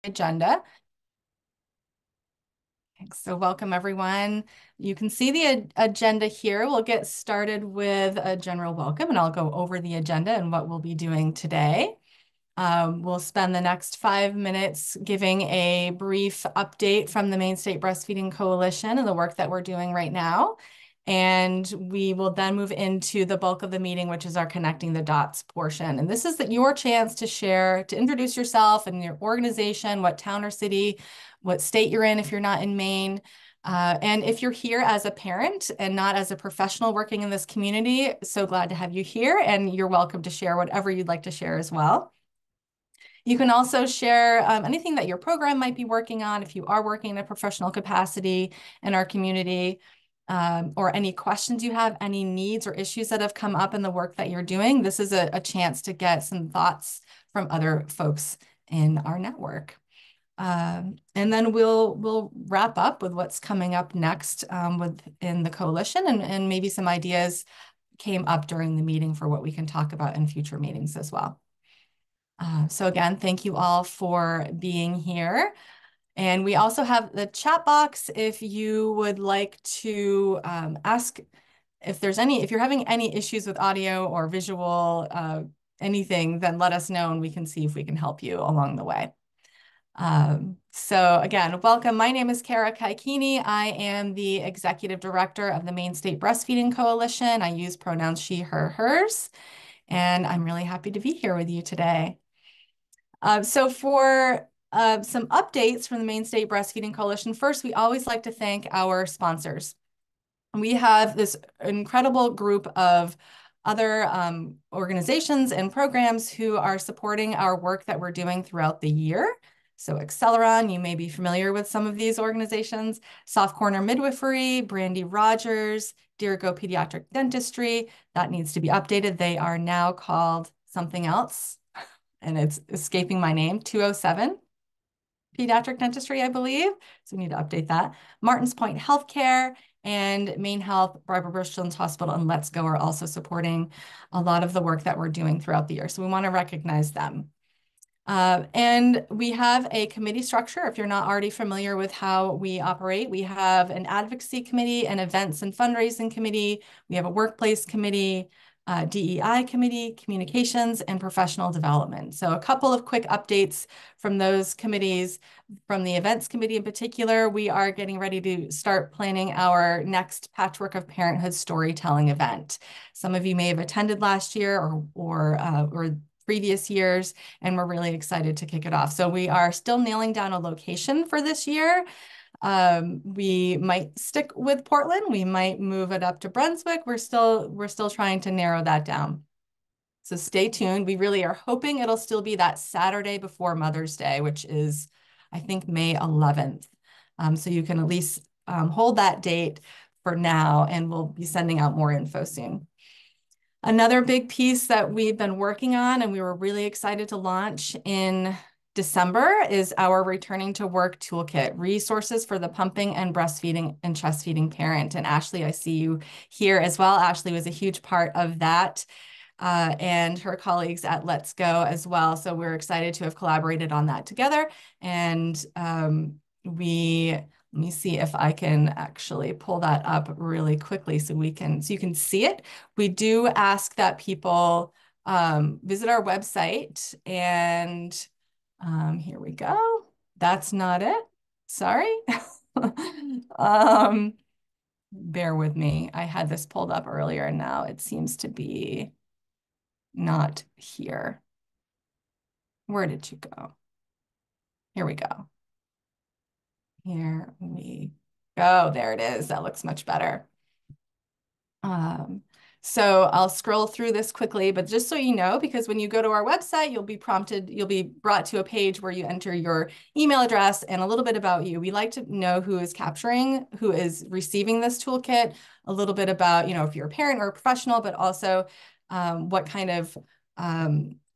agenda. So welcome everyone. You can see the agenda here. We'll get started with a general welcome and I'll go over the agenda and what we'll be doing today. We'll spend the next 5 minutes giving a brief update from the Maine State Breastfeeding Coalition and the work that we're doing right now. And we will then move into the bulk of the meeting, which is our connecting the dots portion. And this is your chance to share, to introduce yourself and your organization, what town or city, what state you're in if you're not in Maine. And if you're here as a parent and not as a professional working in this community, so glad to have you here, and you're welcome to share whatever you'd like to share as well. You can also share anything that your program might be working on if you are working in a professional capacity in our community, or any questions you have, any needs or issues that have come up in the work that you're doing. This is a chance to get some thoughts from other folks in our network. And then we'll wrap up with what's coming up next within the coalition, and maybe some ideas came up during the meeting for what we can talk about in future meetings as well. So again, thank you all for being here. And we also have the chat box if you would like to ask if you're having any issues with audio or visual, anything, then let us know and we can see if we can help you along the way. So again, welcome. My name is Kara Kaikini. I am the Executive Director of the Maine State Breastfeeding Coalition. I use pronouns she, her, hers, and I'm really happy to be here with you today. So for some updates from the Maine State Breastfeeding Coalition, first, we always like to thank our sponsors. We have this incredible group of other organizations and programs who are supporting our work that we're doing throughout the year. So Acceleron, you may be familiar with some of these organizations, Soft Corner Midwifery, Brandy Rogers, Dirigo Pediatric Dentistry. That needs to be updated. They are now called something else, and it's escaping my name, 207 Pediatric Dentistry, I believe. So we need to update that. Martins Point Healthcare and Maine Health, Barbara Bush Children's Hospital, and Let's Go are also supporting a lot of the work that we're doing throughout the year. So we want to recognize them. And we have a committee structure. If you're not already familiar with how we operate, we have an advocacy committee, an events and fundraising committee. We have a workplace committee, DEI committee, communications, and professional development. So a couple of quick updates from those committees. From the events committee in particular, we are getting ready to start planning our next Patchwork of Parenthood storytelling event. Some of you may have attended last year or previous years, and we're really excited to kick it off. So we are still nailing down a location for this year. We might stick with Portland. We might move it up to Brunswick. We're still trying to narrow that down. So stay tuned. We really are hoping it'll still be that Saturday before Mother's Day, which is, I think, May 11th. So you can at least hold that date for now, and we'll be sending out more info soon. Another big piece that we've been working on and we were really excited to launch in December is our Returning to Work Toolkit, resources for the pumping and breastfeeding and chest feeding parent. And Ashley, I see you here as well. Ashley was a huge part of that, and her colleagues at Let's Go as well. So we're excited to have collaborated on that together. And let me see if I can actually pull that up really quickly so you can see it. We do ask that people visit our website, and here we go. That's not it. Sorry. Bear with me. I had this pulled up earlier and now it seems to be not here. Where did you go? Here we go. Here we go. There it is. That looks much better. So I'll scroll through this quickly, but just so you know, because when you go to our website, you'll be brought to a page where you enter your email address and a little bit about you. We like to know who is receiving this toolkit, a little bit about, if you're a parent or a professional, but also what kind of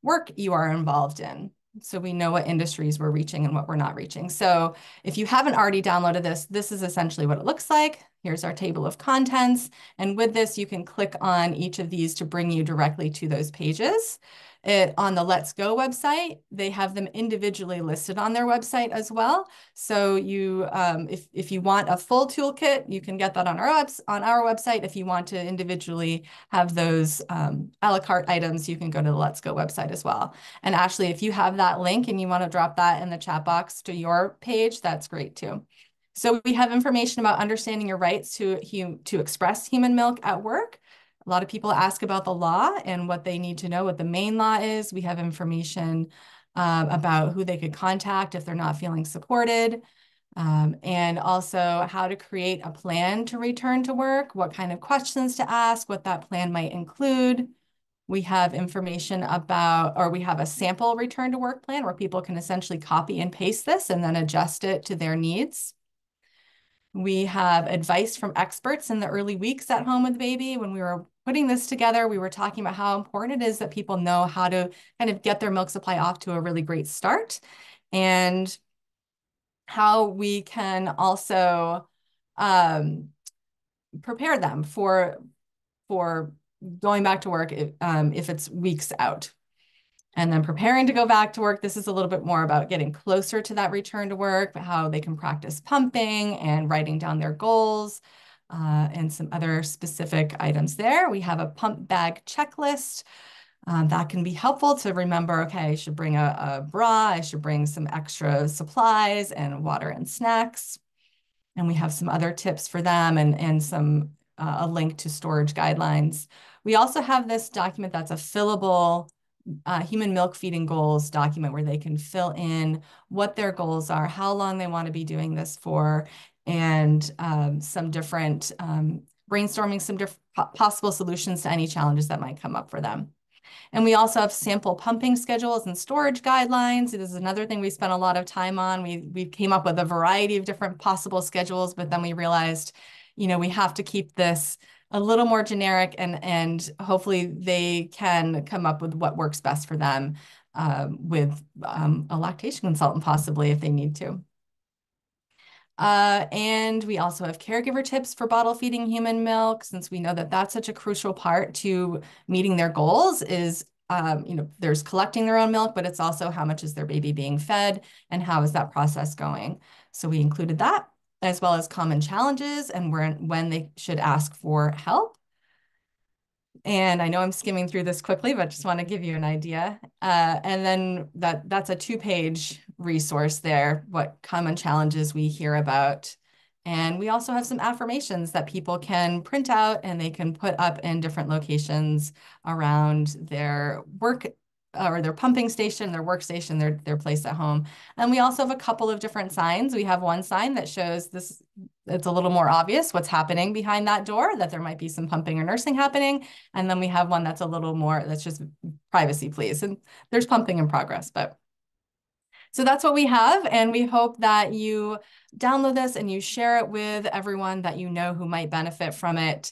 work you are involved in. So we know what industries we're reaching and what we're not reaching. So if you haven't already downloaded this is essentially what it looks like. Here's our table of contents. And with this, you can click on each of these to bring you directly to those pages. On the Let's Go website, they have them individually listed on their website as well. So if you want a full toolkit, you can get that on our website. If you want to individually have those a la carte items, you can go to the Let's Go website as well. And Ashley, if you have that link and you want to drop that in the chat box to your page, that's great too. So we have information about understanding your rights to express human milk at work. A lot of people ask about the law and what they need to know, what the main law is. We have information about who they could contact if they're not feeling supported, and also how to create a plan to return to work, what kind of questions to ask, what that plan might include. We have information about, or we have a sample return to work plan where people can essentially copy and paste this and then adjust it to their needs. We have advice from experts in the early weeks at home with the baby. When we were putting this together, we were talking about how important it is that people know how to kind of get their milk supply off to a really great start, and how we can also prepare them for going back to work if it's weeks out. And then preparing to go back to work, this is a little bit more about getting closer to that return to work, how they can practice pumping and writing down their goals, and some other specific items there. We have a pump bag checklist that can be helpful to remember, okay, I should bring a bra, I should bring some extra supplies and water and snacks. And we have some other tips for them and some a link to storage guidelines. We also have this document that's a fillable human milk feeding goals document where they can fill in what their goals are, how long they want to be doing this for, and some different brainstorming some different possible solutions to any challenges that might come up for them. And we also have sample pumping schedules and storage guidelines. It is another thing we spent a lot of time on. We came up with a variety of different possible schedules, but then we realized, we have to keep this a little more generic, and hopefully they can come up with what works best for them, with a lactation consultant possibly if they need to. And we also have caregiver tips for bottle feeding human milk, since we know that that's such a crucial part to meeting their goals is, there's collecting their own milk, but it's also how much is their baby being fed and how is that process going. So we included that, as well as common challenges and when they should ask for help. And I know I'm skimming through this quickly, but just want to give you an idea. And then that's a 2-page resource there, what common challenges we hear about. And we also have some affirmations that people can print out and they can put up in different locations around their work or their pumping station, their workstation, their place at home. And we also have a couple of different signs. We have one sign that shows this, it's a little more obvious what's happening behind that door, that there might be some pumping or nursing happening. And then we have one that's a little more, that's just privacy, please. And there's pumping in progress, but so that's what we have. And we hope that you download this and you share it with everyone that you know who might benefit from it.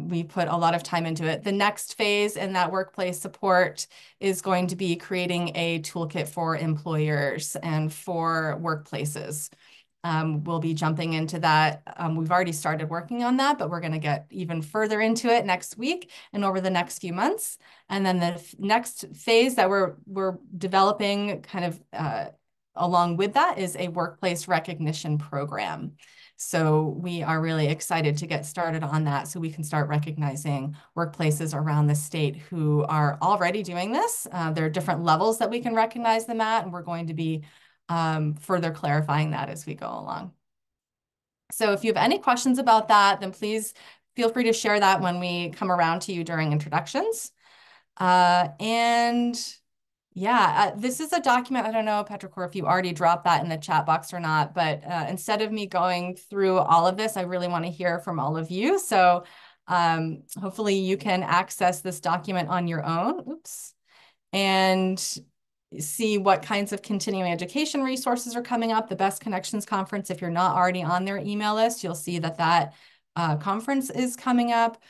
We put a lot of time into it. The next phase in that workplace support is going to be creating a toolkit for employers and for workplaces. We'll be jumping into that. We've already started working on that, but we're going to get even further into it next week and over the next few months. And then the next phase that we're developing kind of along with that is a workplace recognition program. So we are really excited to get started on that so we can start recognizing workplaces around the state who are already doing this. There are different levels that we can recognize them at, and we're going to be further clarifying that as we go along. So if you have any questions about that, then please feel free to share that when we come around to you during introductions. This is a document. I don't know, Petricor, if you already dropped that in the chat box or not, but instead of me going through all of this, I really want to hear from all of you. So hopefully you can access this document on your own. Oops. And see what kinds of continuing education resources are coming up. The Best Connections Conference, if you're not already on their email list, you'll see that conference is coming up.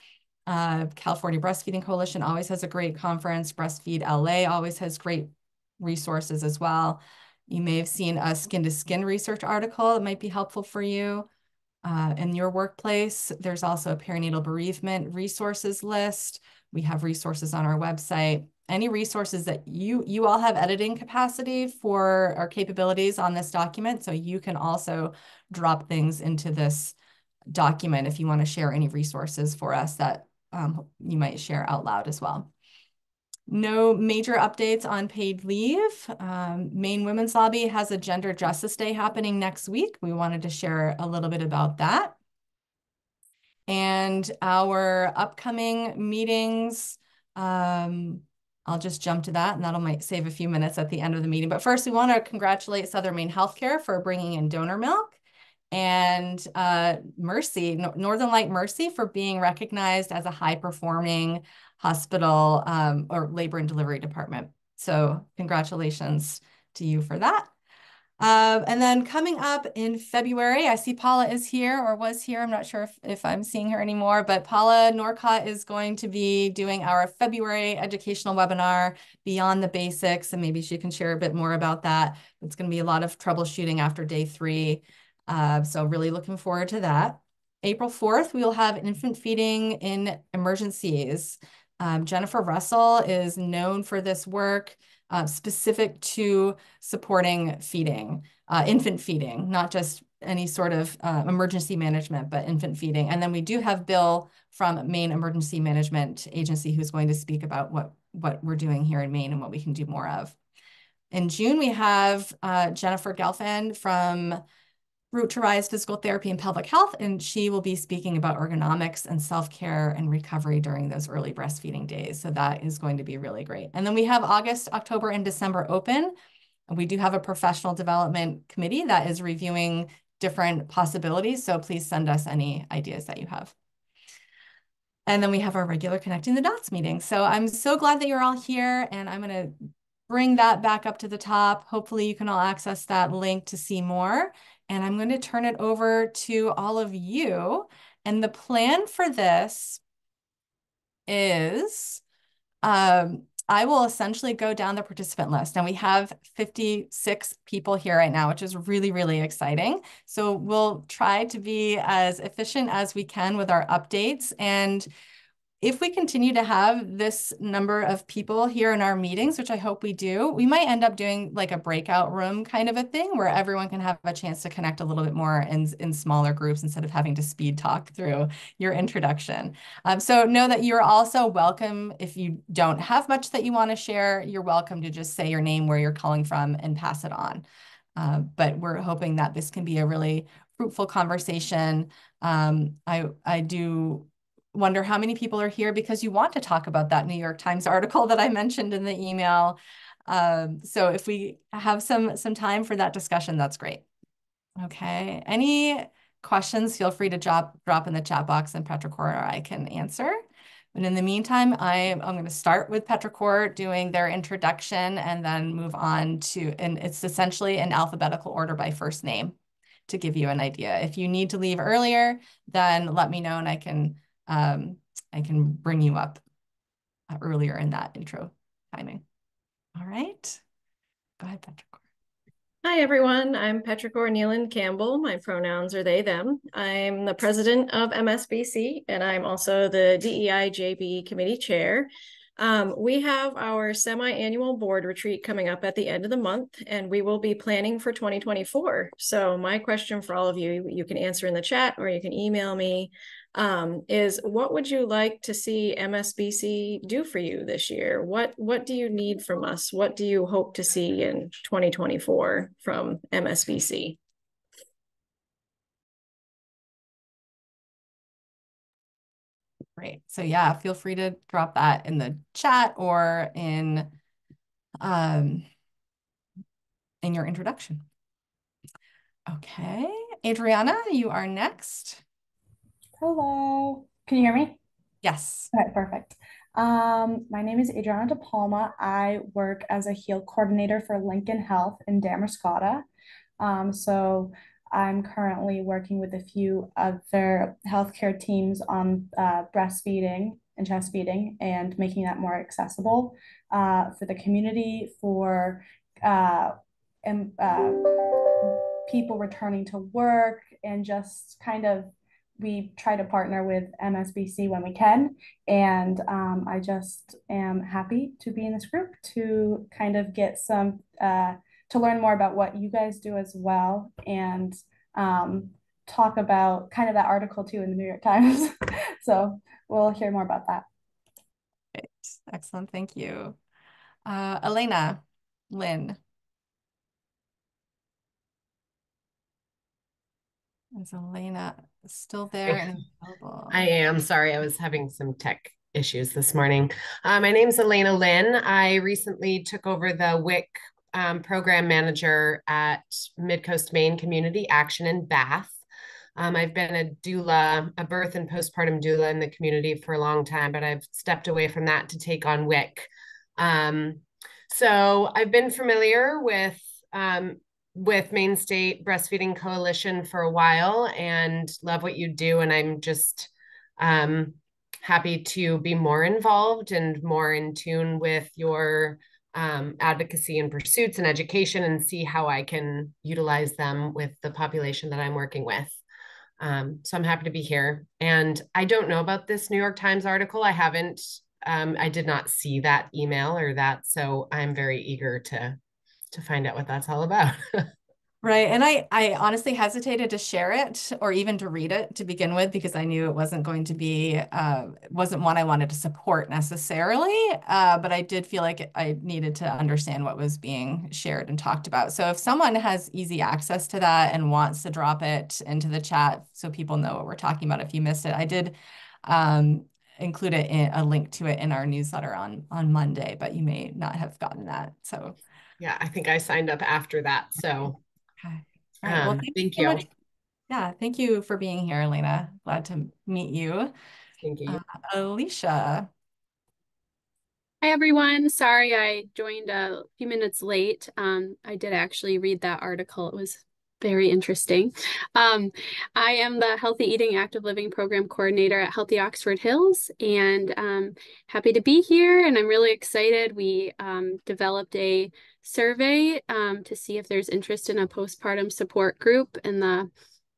California Breastfeeding Coalition always has a great conference. Breastfeed LA always has great resources as well. You may have seen a Skin to Skin research article that might be helpful for you in your workplace. There's also a perinatal bereavement resources list. We have resources on our website. any resources that you all have editing capacity for our capabilities on this document. So you can also drop things into this document if you want to share any resources for us that you might share out loud as well. No major updates on paid leave. Maine Women's Lobby has a Gender Justice Day happening next week. We wanted to share a little bit about that. And our upcoming meetings, I'll just jump to that, and that'll might save a few minutes at the end of the meeting. But first, we want to congratulate Southern Maine Healthcare for bringing in donor milk, and Northern Light Mercy for being recognized as a high-performing hospital or labor and delivery department. So congratulations to you for that. And then coming up in February, I see Paula is here or was here. I'm not sure if I'm seeing her anymore, but Paula Norcott is going to be doing our February educational webinar, Beyond the Basics, and maybe she can share a bit more about that. It's going to be a lot of troubleshooting after day 3. So really looking forward to that. April 4th, we will have infant feeding in emergencies. Jennifer Russell is known for this work specific to supporting feeding, infant feeding, not just any sort of emergency management, but infant feeding. And then we do have Bill from Maine Emergency Management Agency who's going to speak about what we're doing here in Maine and what we can do more of. In June, we have Jennifer Gelfand from Root to Rise Physical Therapy and Pelvic Health, and she will be speaking about ergonomics and self-care and recovery during those early breastfeeding days. So that is going to be really great. And then we have August, October, and December open. We do have a professional development committee that is reviewing different possibilities. So please send us any ideas that you have. And then we have our regular Connecting the Dots meeting. So I'm so glad that you're all here, and I'm going to bring that back up to the top. Hopefully you can all access that link to see more. And I'm going to turn it over to all of you. And the plan for this is I will essentially go down the participant list. Now we have 56 people here right now, which is really, really exciting. So we'll try to be as efficient as we can with our updates. And if we continue to have this number of people here in our meetings, which I hope we do, we might end up doing like a breakout room kind of a thing where everyone can have a chance to connect a little bit more in smaller groups instead of having to speed talk through your introduction. So know that you're also welcome. If you don't have much that you want to share, you're welcome to just say your name, where you're calling from, and pass it on. But we're hoping that this can be a really fruitful conversation. I do wonder how many people are here because you want to talk about that New York Times article that I mentioned in the email. So if we have some time for that discussion, that's great. Okay, any questions, feel free to drop in the chat box, and Petrichor or I can answer. But in the meantime, I'm going to start with Petrichor doing their introduction and then move on to, and it's essentially in alphabetical order by first name to give you an idea. If you need to leave earlier, then let me know and I can bring you up earlier in that intro timing. All right, go ahead, Petrichor. Hi, everyone. I'm Petrichor Neelan Campbell. My pronouns are they, them. I'm the president of MSBC, and I'm also the DEI-JB committee chair. We have our semi-annual board retreat coming up at the end of the month, and we will be planning for 2024. So my question for all of you, you can answer in the chat or you can email me, is what would you like to see MSBC do for you this year? What do you need from us? What do you hope to see in 2024 from MSBC? Great. So yeah, feel free to drop that in the chat or in your introduction. Okay, Adriana, you are next. Hello. Can you hear me? Yes. Okay, perfect. My name is Adriana De Palma. I work as a HEAL coordinator for Lincoln Health in Damariscotta. So I'm currently working with a few other healthcare teams on breastfeeding and chest feeding and making that more accessible for the community, for and people returning to work, and just kind of we try to partner with MSBC when we can. And I just am happy to be in this group to kind of get some, to learn more about what you guys do as well and talk about kind of that article too in the New York Times. So we'll hear more about that. Great. Excellent. Thank you. Elena, Lynn. Is Elena still there and available? I am sorry, I was having some tech issues this morning. My name's Elena Lynn. I recently took over the WIC program manager at Midcoast Maine Community Action in Bath. I've been a doula, a birth and postpartum doula in the community for a long time, but I've stepped away from that to take on WIC. So I've been familiar with Maine State Breastfeeding Coalition for a while and love what you do. And I'm just happy to be more involved and more in tune with your advocacy and pursuits and education and see how I can utilize them with the population that I'm working with. So I'm happy to be here. And I don't know about this New York Times article. I did not see that email or that. So I'm very eager to find out what that's all about. Right. And I honestly hesitated to share it or even to read it to begin with because I knew it wasn't going to be, wasn't one I wanted to support necessarily. But I did feel like I needed to understand what was being shared and talked about. So if someone has easy access to that and wants to drop it into the chat so people know what we're talking about if you missed it, I did include it in a link to it in our newsletter on Monday, but you may not have gotten that. So yeah, I think I signed up after that. So okay. All right. Well, thank so you. much. Yeah, thank you for being here, Elena. Glad to meet you. Thank you. Alicia. Hi, everyone. Sorry I joined a few minutes late. I did actually read that article. It was very interesting. I am the Healthy Eating Active Living Program Coordinator at Healthy Oxford Hills, and happy to be here. And I'm really excited. We developed a survey to see if there's interest in a postpartum support group in the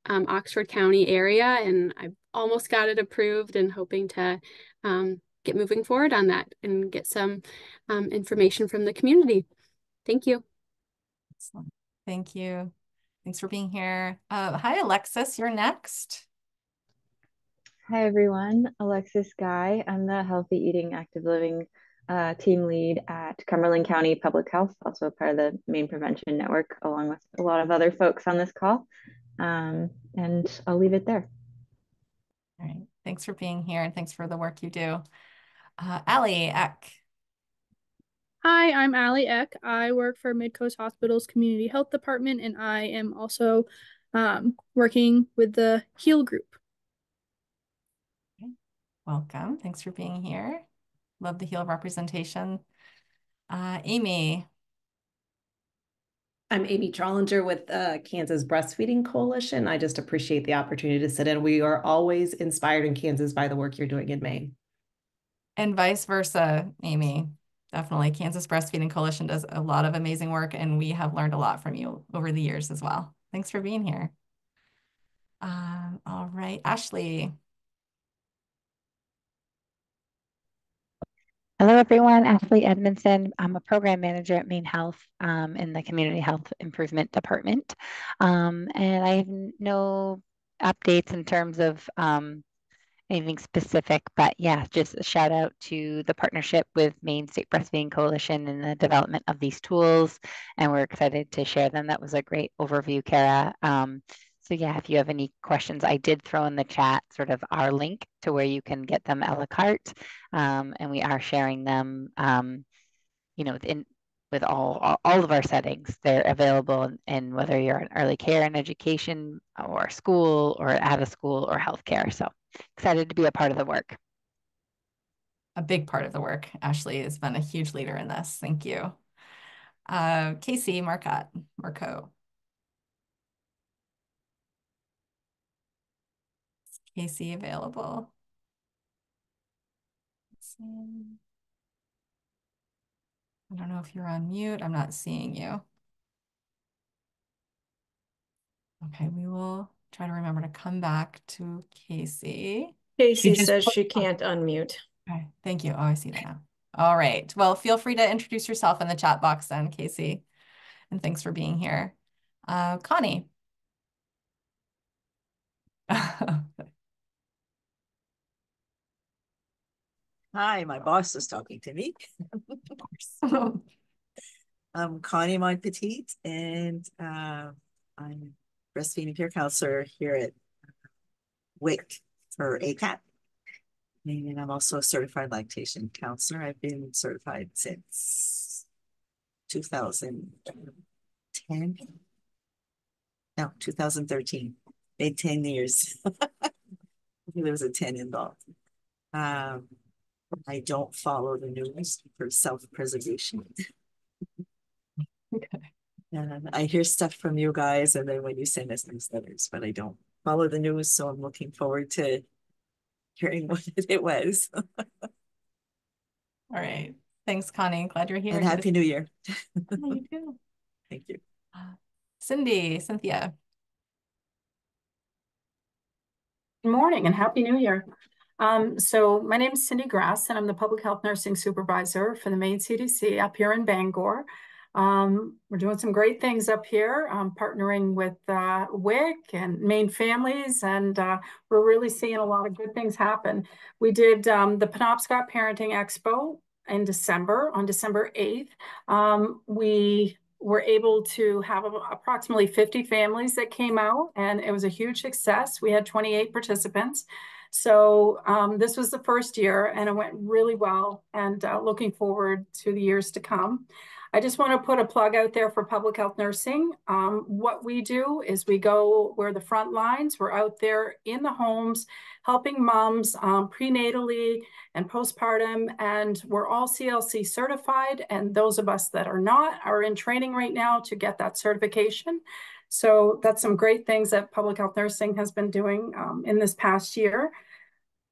Oxford County area, and I almost got it approved and hoping to get moving forward on that and get some information from the community. Thank you. Excellent. Thank you. Thanks for being here. Hi, Alexis, you're next. Hi, everyone. Alexis Guy. I'm the Healthy Eating Active Living team lead at Cumberland County Public Health, also part of the Maine Prevention Network, along with a lot of other folks on this call. And I'll leave it there. All right. Thanks for being here and thanks for the work you do. Allie Eck. Hi, I'm Allie Eck. I work for Midcoast Hospital's Community Health Department, and I am also working with the HEAL group. Okay. Welcome. Thanks for being here. Love the HEAL representation. Amy. I'm Amy Trollinger with Kansas Breastfeeding Coalition. I just appreciate the opportunity to sit in. We are always inspired in Kansas by the work you're doing in Maine. And vice versa, Amy. Definitely. Kansas Breastfeeding Coalition does a lot of amazing work, and we have learned a lot from you over the years as well. Thanks for being here. All right, Ashley. Hello, everyone. Ashley Edmondson. I'm a program manager at Maine Health in the Community Health Improvement Department. And I have no updates in terms of anything specific, but yeah, just a shout out to the partnership with Maine State Breastfeeding Coalition in the development of these tools, and we're excited to share them. That was a great overview, Kara. So yeah, if you have any questions, I did throw in the chat sort of our link to where you can get them a la carte, and we are sharing them, with all of our settings. They're available in whether you're in early care and education or school or out of school or healthcare. So excited to be a part of the work. A big part of the work. Ashley has been a huge leader in this. Thank you. Casey Marco. Is Casey available? Let's see. I don't know if you're on mute. I'm not seeing you. Okay, we will try to remember to come back to Casey. Casey says she can't unmute. Okay, thank you. Oh, I see that now. All right. Well, feel free to introduce yourself in the chat box then, Casey. And thanks for being here. Connie. Hi, my boss is talking to me. Of course. I'm Connie Montpetit, and I'm breastfeeding peer counselor here at WIC for ACAT. And I'm also a certified lactation counselor. I've been certified since 2010. No, 2013. Made 10 years. There was a 10 involved. I don't follow the news for self-preservation. Okay. And I hear stuff from you guys, and then when you send us newsletters, but I don't follow the news, so I'm looking forward to hearing what it was. All right. Thanks, Connie. Glad you're here. And Happy New Year. You too. Thank you. Cynthia. Good morning and Happy New Year. So my name is Cindy Grass, and I'm the Public Health Nursing Supervisor for the Maine CDC up here in Bangor. We're doing some great things up here, partnering with WIC and Maine Families, and we're really seeing a lot of good things happen. We did the Penobscot Parenting Expo in December, on December 8th. We were able to have approximately 50 families that came out, and it was a huge success. We had 28 participants. So this was the first year, and it went really well, and looking forward to the years to come. I just want to put a plug out there for public health nursing. What we do is we're the front lines. We're out there in the homes, helping moms prenatally and postpartum, and we're all CLC certified. And those of us that are not are in training right now to get that certification. So that's some great things that public health nursing has been doing in this past year.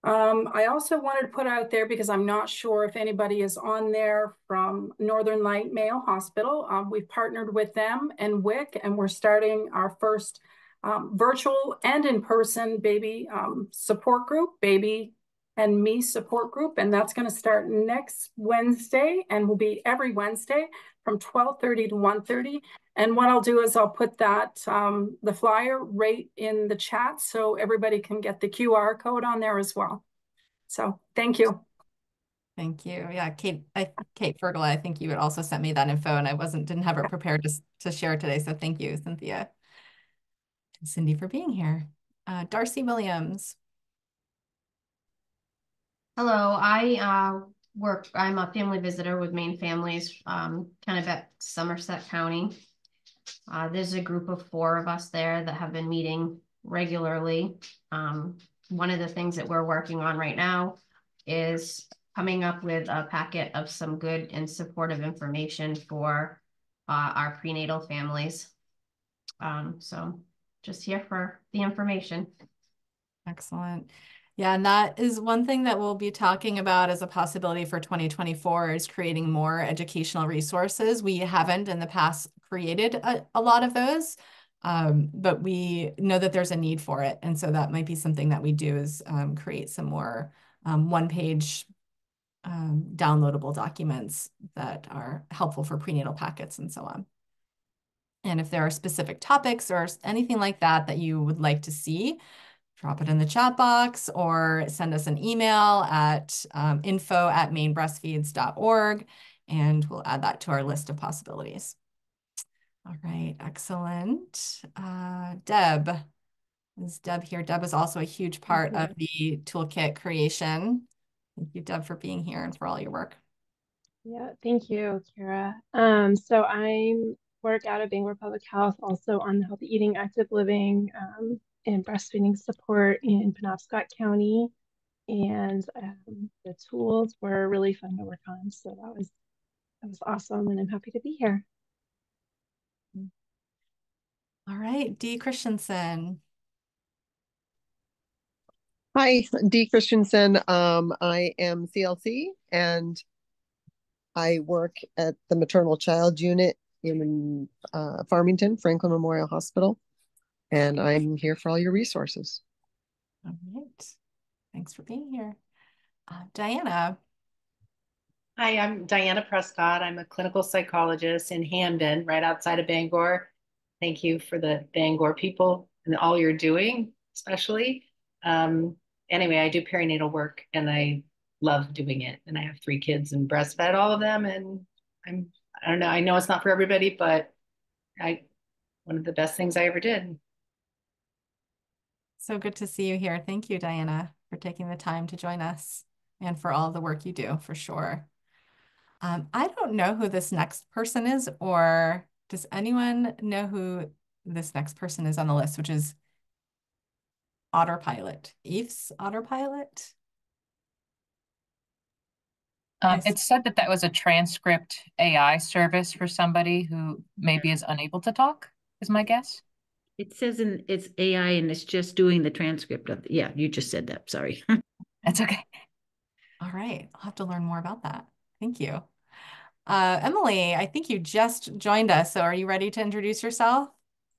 I also wanted to put out there, because I'm not sure if anybody is on there from Northern Light Mayo Hospital. We've partnered with them and WIC, and we're starting our first virtual and in-person baby support group, Baby and Me support group. And that's going to start next Wednesday and will be every Wednesday from 12:30 to 1:30. And what I'll do is I'll put that, the flyer right in the chat so everybody can get the QR code on there as well. So thank you. Thank you. Yeah, Kate Fergal, I think you had also sent me that info, and I didn't have it prepared to share today. So thank you, Cynthia and Cindy, for being here. Darcy Williams. Hello, I'm a family visitor with Maine Families, kind of at Somerset County. There's a group of 4 of us there that have been meeting regularly. One of the things that we're working on right now is coming up with a packet of some good and supportive information for our prenatal families. So just here for the information. Excellent. Yeah, and that is one thing that we'll be talking about as a possibility for 2024 is creating more educational resources. We haven't in the past created a lot of those, but we know that there's a need for it. And so that might be something that we do is create some more one-page downloadable documents that are helpful for prenatal packets and so on. And if there are specific topics or anything like that that you would like to see, drop it in the chat box or send us an email at info@mainebreastfeeds.org, and we'll add that to our list of possibilities. All right, excellent. Deb, is Deb here? Deb is also a huge part of the toolkit creation. Thank you, Deb, for being here and for all your work. Yeah, thank you, Kara. So I work out of Bangor Public Health, also on the healthy eating, active living, and breastfeeding support in Penobscot County. And the tools were really fun to work on. So that was awesome, and I'm happy to be here. All right, Dee Christensen. Hi, Dee Christensen. I am CLC, and I work at the maternal child unit in Farmington, Franklin Memorial Hospital. and I'm here for all your resources. All right. Thanks for being here. Diana. Hi, I'm Diana Prescott. I'm a clinical psychologist in Hamden, right outside of Bangor. Thank you for the Bangor people and all you're doing, especially. Anyway, I do perinatal work and I love doing it. And I have 3 kids and breastfed all of them. And I don't know, I know it's not for everybody, but one of the best things I ever did. So good to see you here. Thank you, Diana, for taking the time to join us and for all the work you do, for sure. I don't know who this next person is, or does anyone know who this next person is on the list, which is Otterpilot, Eve's Otterpilot? It said that was a transcript AI service for somebody who maybe is unable to talk, is my guess. It says it's AI and it's just doing the transcript of, yeah, you just said that, sorry. That's okay. All right, I'll have to learn more about that. Thank you. Emily, I think you just joined us, so are you ready to introduce yourself?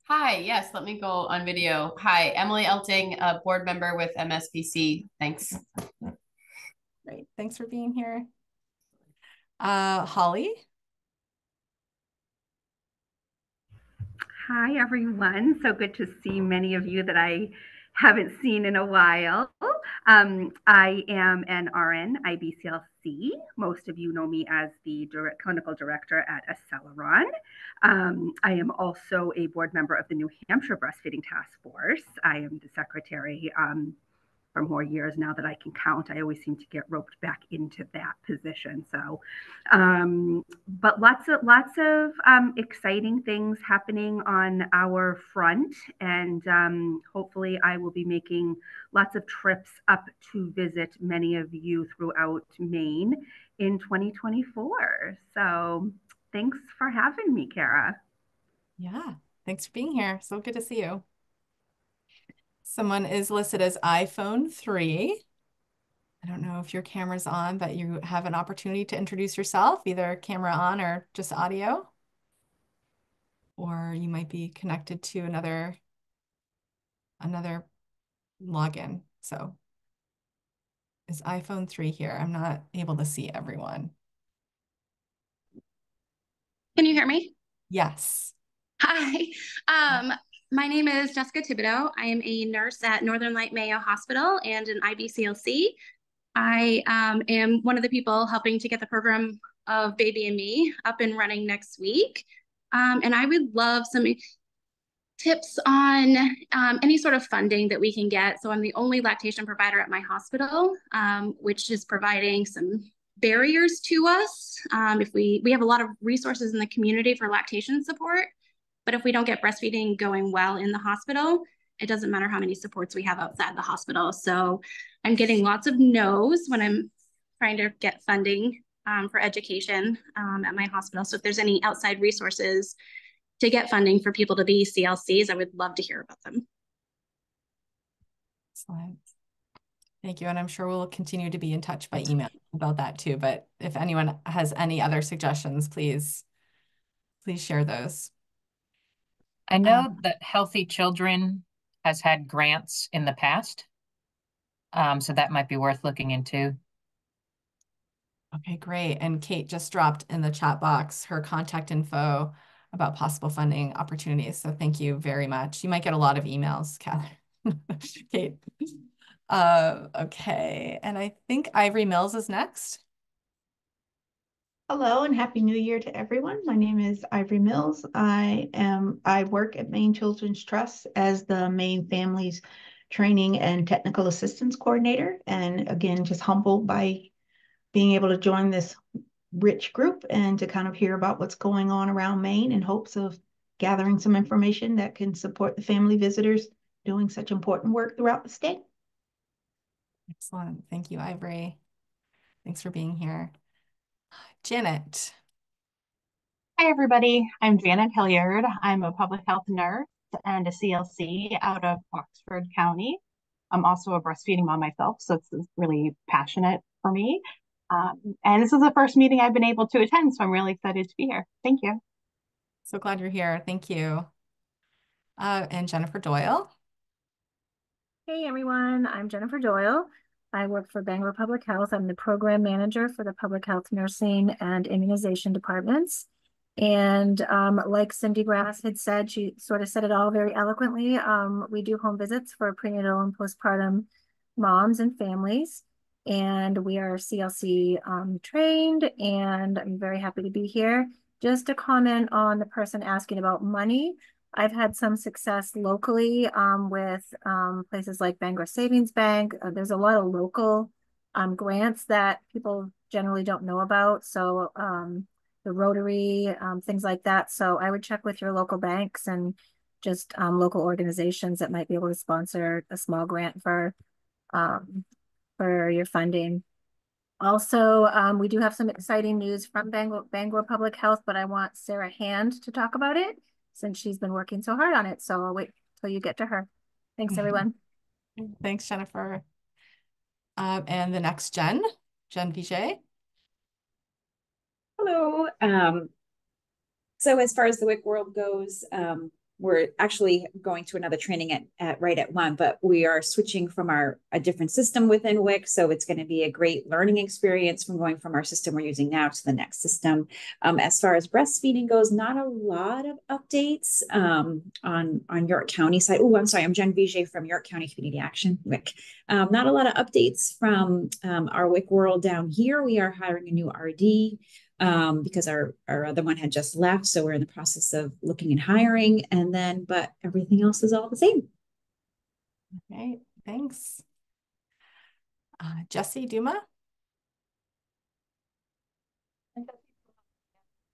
Hi, yes, let me go on video. Hi, Emily Elting, a board member with MSBC. Thanks. Great, thanks for being here. Holly? Hi, everyone. So good to see many of you that I haven't seen in a while. I am an RN IBCLC. Most of you know me as the clinical director at Acceleron. I am also a board member of the New Hampshire Breastfeeding Task Force. I am the secretary for more years now that I can count. I always seem to get roped back into that position. So, but lots of exciting things happening on our front, and hopefully I will be making lots of trips up to visit many of you throughout Maine in 2024. So thanks for having me, Kara. Yeah, thanks for being here. So good to see you. Someone is listed as iPhone 3. I don't know if your camera's on, but you have an opportunity to introduce yourself, either camera on or just audio. Or you might be connected to another login. So is iPhone 3 here? I'm not able to see everyone. Can you hear me? Yes. Hi. My name is Jessica Thibodeau. I am a nurse at Northern Light Mayo Hospital and an IBCLC. I am one of the people helping to get the program of Baby and Me up and running next week. And I would love some tips on any sort of funding that we can get. So I'm the only lactation provider at my hospital, which is providing some barriers to us. If we have a lot of resources in the community for lactation support, but if we don't get breastfeeding going well in the hospital, it doesn't matter how many supports we have outside the hospital. So I'm getting lots of no's when I'm trying to get funding for education at my hospital. So if there's any outside resources to get funding for people to be CLCs, I would love to hear about them. Excellent. Thank you. And I'm sure we'll continue to be in touch by email about that too. But if anyone has any other suggestions, please share those. I know that Healthy Children has had grants in the past. So that might be worth looking into. Okay, great. And Kate just dropped in the chat box her contact info about possible funding opportunities. So thank you very much. You might get a lot of emails, Kate. Okay, and I think Ivory Mills is next. Hello and Happy New Year to everyone. My name is Ivory Mills. I work at Maine Children's Trust as the Maine Families Training and Technical Assistance Coordinator. And again, just humbled by being able to join this rich group and to kind of hear about what's going on around Maine in hopes of gathering some information that can support the family visitors doing such important work throughout the state. Excellent. Thank you, Ivory. Thanks for being here. Janet. Hi, everybody. I'm Janet Hilliard. I'm a public health nurse and a CLC out of Oxford County. I'm also a breastfeeding mom myself, so it's really passionate for me. And this is the first meeting I've been able to attend, so I'm really excited to be here. Thank you. So glad you're here. Thank you. and Jennifer Doyle. Hey everyone, I'm Jennifer Doyle. I work for Bangor Public Health. I'm the program manager for the public health nursing and immunization departments. And like Cindy Grass had said, she sort of said it all very eloquently. We do home visits for prenatal and postpartum moms and families. And we are CLC trained, and I'm very happy to be here. Just to comment on the person asking about money. I've had some success locally with places like Bangor Savings Bank. There's a lot of local grants that people generally don't know about. So the Rotary, things like that. So I would check with your local banks and just local organizations that might be able to sponsor a small grant for your funding. Also, we do have some exciting news from Bangor Public Health, but I want Sarah Hand to talk about it since she's been working so hard on it. So I'll wait till you get to her. Thanks, everyone. Thanks, Jennifer. And the next Jen Vijay. Hello. So as far as the WIC world goes, we're actually going to another training at right at 1, but we are switching from a different system within WIC. So it's going to be a great learning experience from going from our system we're using now to the next system. As far as breastfeeding goes, not a lot of updates on York County side. Oh, I'm sorry. I'm Jen Vijay from York County Community Action, WIC. Not a lot of updates from our WIC world down here. We are hiring a new RD. Because our other one had just left. So we're in the process of looking and hiring, but everything else is all the same. Okay, thanks. Jessie Duma.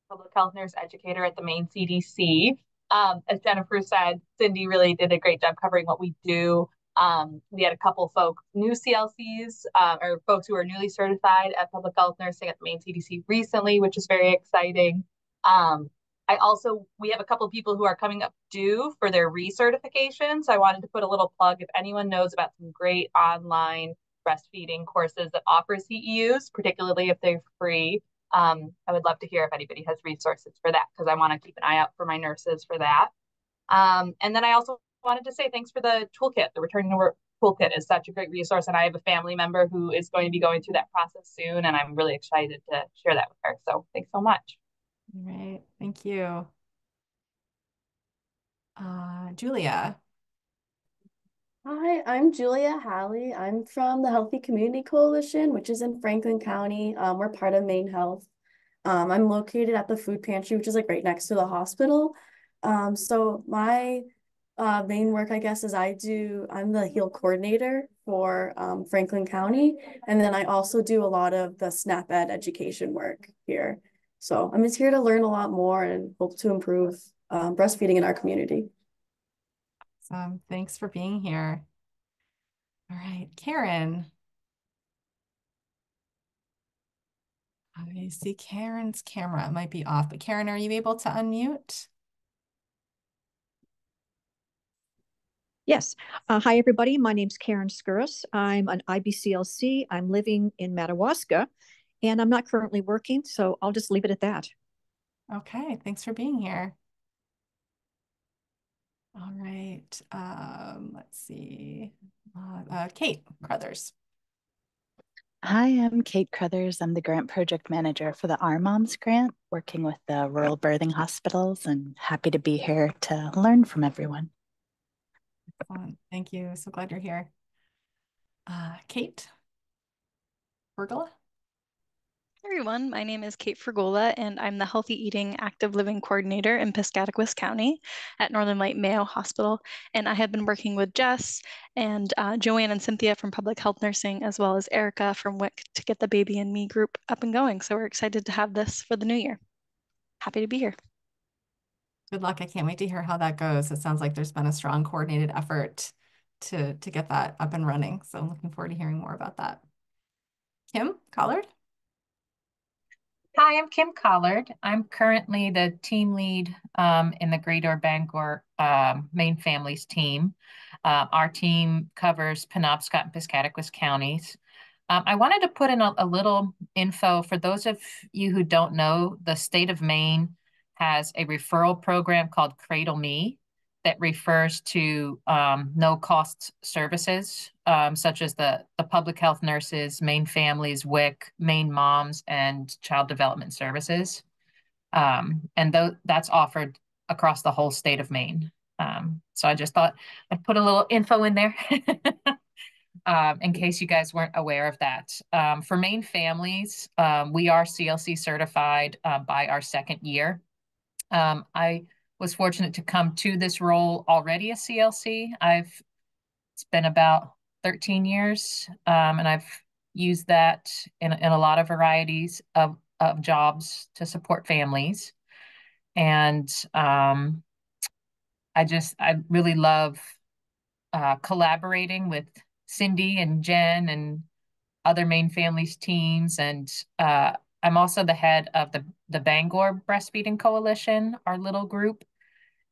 Public health nurse educator at the Maine CDC. As Jennifer said, Cindy really did a great job covering what we do. We had a couple folks, new CLCs, or folks who are newly certified at public health nursing at the Maine CDC recently, which is very exciting. We have a couple people who are coming up due for their recertification. So I wanted to put a little plug if anyone knows about some great online breastfeeding courses that offer CEUs, particularly if they're free. I would love to hear if anybody has resources for that, because I want to keep an eye out for my nurses for that. And then I also wanted to say thanks for the toolkit. The Returning to Work toolkit is such a great resource, and I have a family member who is going to be going through that process soon, and I'm really excited to share that with her. So thanks so much. All right, thank you. Julia. Hi, I'm Julia Halley. I'm from the Healthy Community Coalition, which is in Franklin County. We're part of Maine Health. I'm located at the food pantry, which is like right next to the hospital. So my main work, I guess, is I'm the HEAL coordinator for Franklin County. And then I also do a lot of the SNAP Ed education work here. So I'm just here to learn a lot more and hope to improve breastfeeding in our community. Thanks for being here. All right, Karen. I see Karen's camera might be off, but Karen, are you able to unmute? Yes. Hi, everybody. My name's Karen Skuris. I'm an IBCLC. I'm living in Madawaska, and I'm not currently working, so I'll just leave it at that. Okay, thanks for being here. All right, let's see. Kate Crothers. Hi, I'm Kate Crothers. I'm the grant project manager for the Our Moms grant, working with the rural birthing hospitals, and happy to be here to learn from everyone. Excellent. Thank you. So glad you're here. Kate Bergola. Hey everyone, my name is Kate Fergola, and I'm the Healthy Eating Active Living Coordinator in Piscataquis County at Northern Light Mayo Hospital. And I have been working with Jess and Joanne and Cynthia from Public Health Nursing, as well as Erica from WIC, to get the Baby and Me group up and going. So we're excited to have this for the new year. Happy to be here. Good luck. I can't wait to hear how that goes. It sounds like there's been a strong coordinated effort to get that up and running. So I'm looking forward to hearing more about that. Kim Collard. Hi, I'm Kim Collard. I'm currently the team lead in the Greater Bangor Maine Families team. Our team covers Penobscot and Piscataquis counties. I wanted to put in a little info for those of you who don't know. The state of Maine has a referral program called Cradle Me that refers to no-cost services, such as the public health nurses, Maine Families, WIC, Maine Moms, and Child Development Services. And that's offered across the whole state of Maine. So I just thought I'd put a little info in there in case you guys weren't aware of that. For Maine Families, we are CLC certified by our second year. I was fortunate to come to this role already a CLC. It's been about 13 years, and I've used that in a lot of varieties of jobs to support families. And I really love collaborating with Cindy and Jen and other Maine Families teams. And I'm also the head of the Bangor Breastfeeding Coalition, our little group.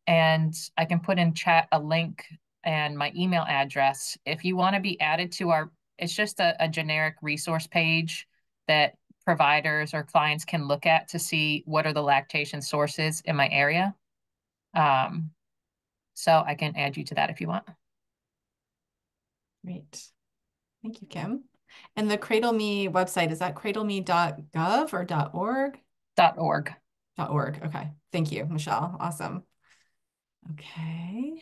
And I can put in chat a link and my email address. If you want to be added to it's just a generic resource page that providers or clients can look at to see what are the lactation sources in my area. So I can add you to that if you want. Great. Thank you, Kim. And the Cradle Me website, is that cradleme.gov or .org? .org. .org. Okay. Thank you, Michelle. Awesome. Okay.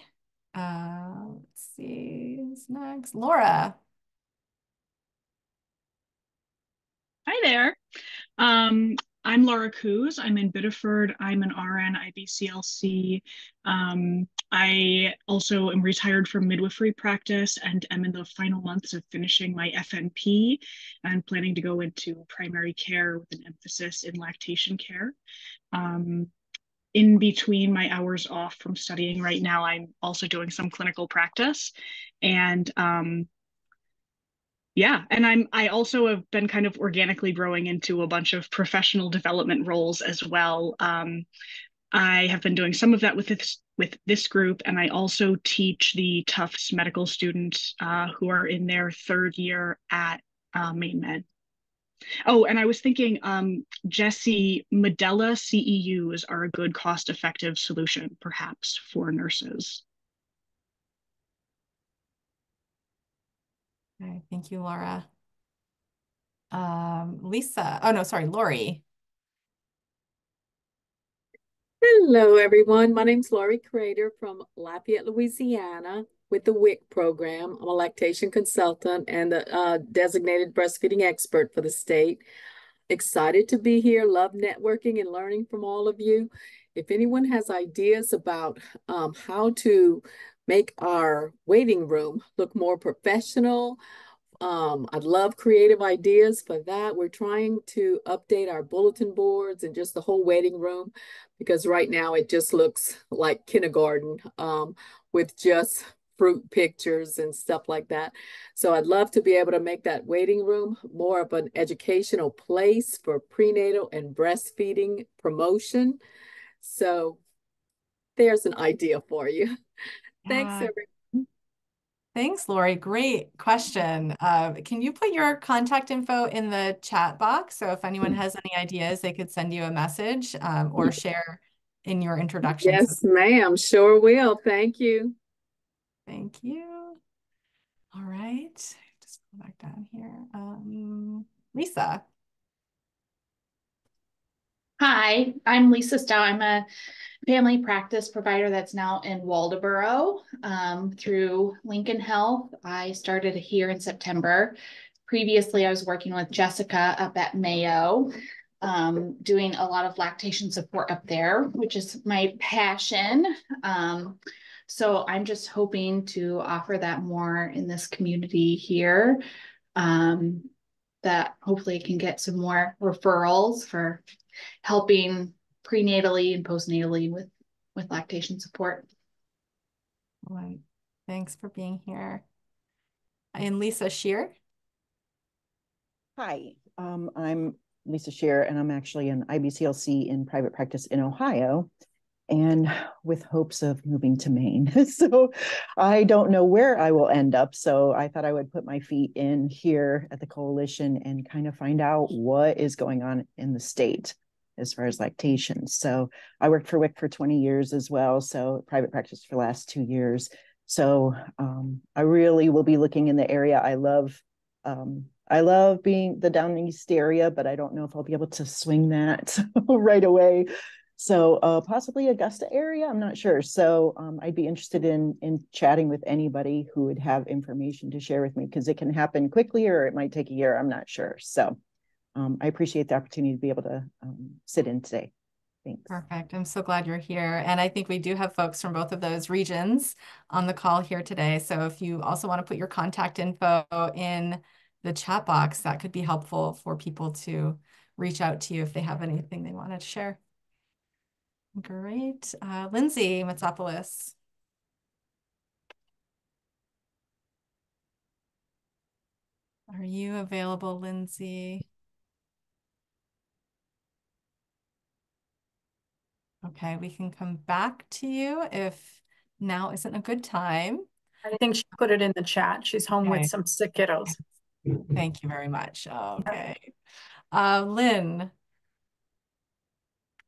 Let's see who's next. Laura. Hi there. I'm Laura Coos. I'm in Biddeford. I'm an RN IBCLC. I also am retired from midwifery practice and am in the final months of finishing my FNP and planning to go into primary care with an emphasis in lactation care. In between my hours off from studying right now, I'm also doing some clinical practice. And yeah, and I also have been kind of organically growing into a bunch of professional development roles as well. I have been doing some of that with this group, and I also teach the Tufts medical students who are in their third year at Maine Med. Oh, and I was thinking, Jesse, Medela CEUs are a good cost-effective solution, perhaps, for nurses. Okay, thank you, Laura. Lisa. Oh, no, sorry, Lori. Hello, everyone. My name's Laurie Crater from Lafayette, Louisiana, with the WIC program. I'm a lactation consultant and a designated breastfeeding expert for the state. Excited to be here. Love networking and learning from all of you. If anyone has ideas about how to make our waiting room look more professional, I'd love creative ideas for that. We're trying to update our bulletin boards and just the whole waiting room because right now it just looks like kindergarten with just fruit pictures and stuff like that. So I'd love to be able to make that waiting room more of an educational place for prenatal and breastfeeding promotion. So there's an idea for you. Thanks, everyone. Thanks, Lori. Great question. Can you put your contact info in the chat box? So if anyone has any ideas, they could send you a message or share in your introduction. Yes, ma'am. Sure will. Thank you. Thank you. All right. Just go back down here. Lisa. Hi, I'm Lisa Stow. I'm a family practice provider that's now in Waldoboro through Lincoln Health. I started here in September. Previously, I was working with Jessica up at Mayo, doing a lot of lactation support up there, which is my passion. So I'm just hoping to offer that more in this community here, that hopefully can get some more referrals for helping prenatally and postnatally with lactation support. All right. Thanks for being here. And Lisa Shear. Hi, I'm Lisa Shear, and I'm actually an IBCLC in private practice in Ohio, and with hopes of moving to Maine. So I don't know where I will end up. So I thought I would put my feet in here at the coalition and kind of find out what is going on in the state. as far as lactation. So I worked for WIC for 20 years as well. So private practice for the last 2 years. So I really will be looking in the area. I love being the down east area, but I don't know if I'll be able to swing that right away. So possibly Augusta area, I'm not sure. So I'd be interested in chatting with anybody who would have information to share with me, because it can happen quickly or it might take a year. I'm not sure. So I appreciate the opportunity to be able to sit in today. Thanks. Perfect. I'm so glad you're here. And I think we do have folks from both of those regions on the call here today. So if you also want to put your contact info in the chat box, that could be helpful for people to reach out to you if they have anything they wanted to share. Great. Lindsay Matsopoulos. Are you available, Lindsay? Okay, we can come back to you if now isn't a good time. I think she put it in the chat. She's home with some sick kiddos. Thank you very much. Okay. Lynn.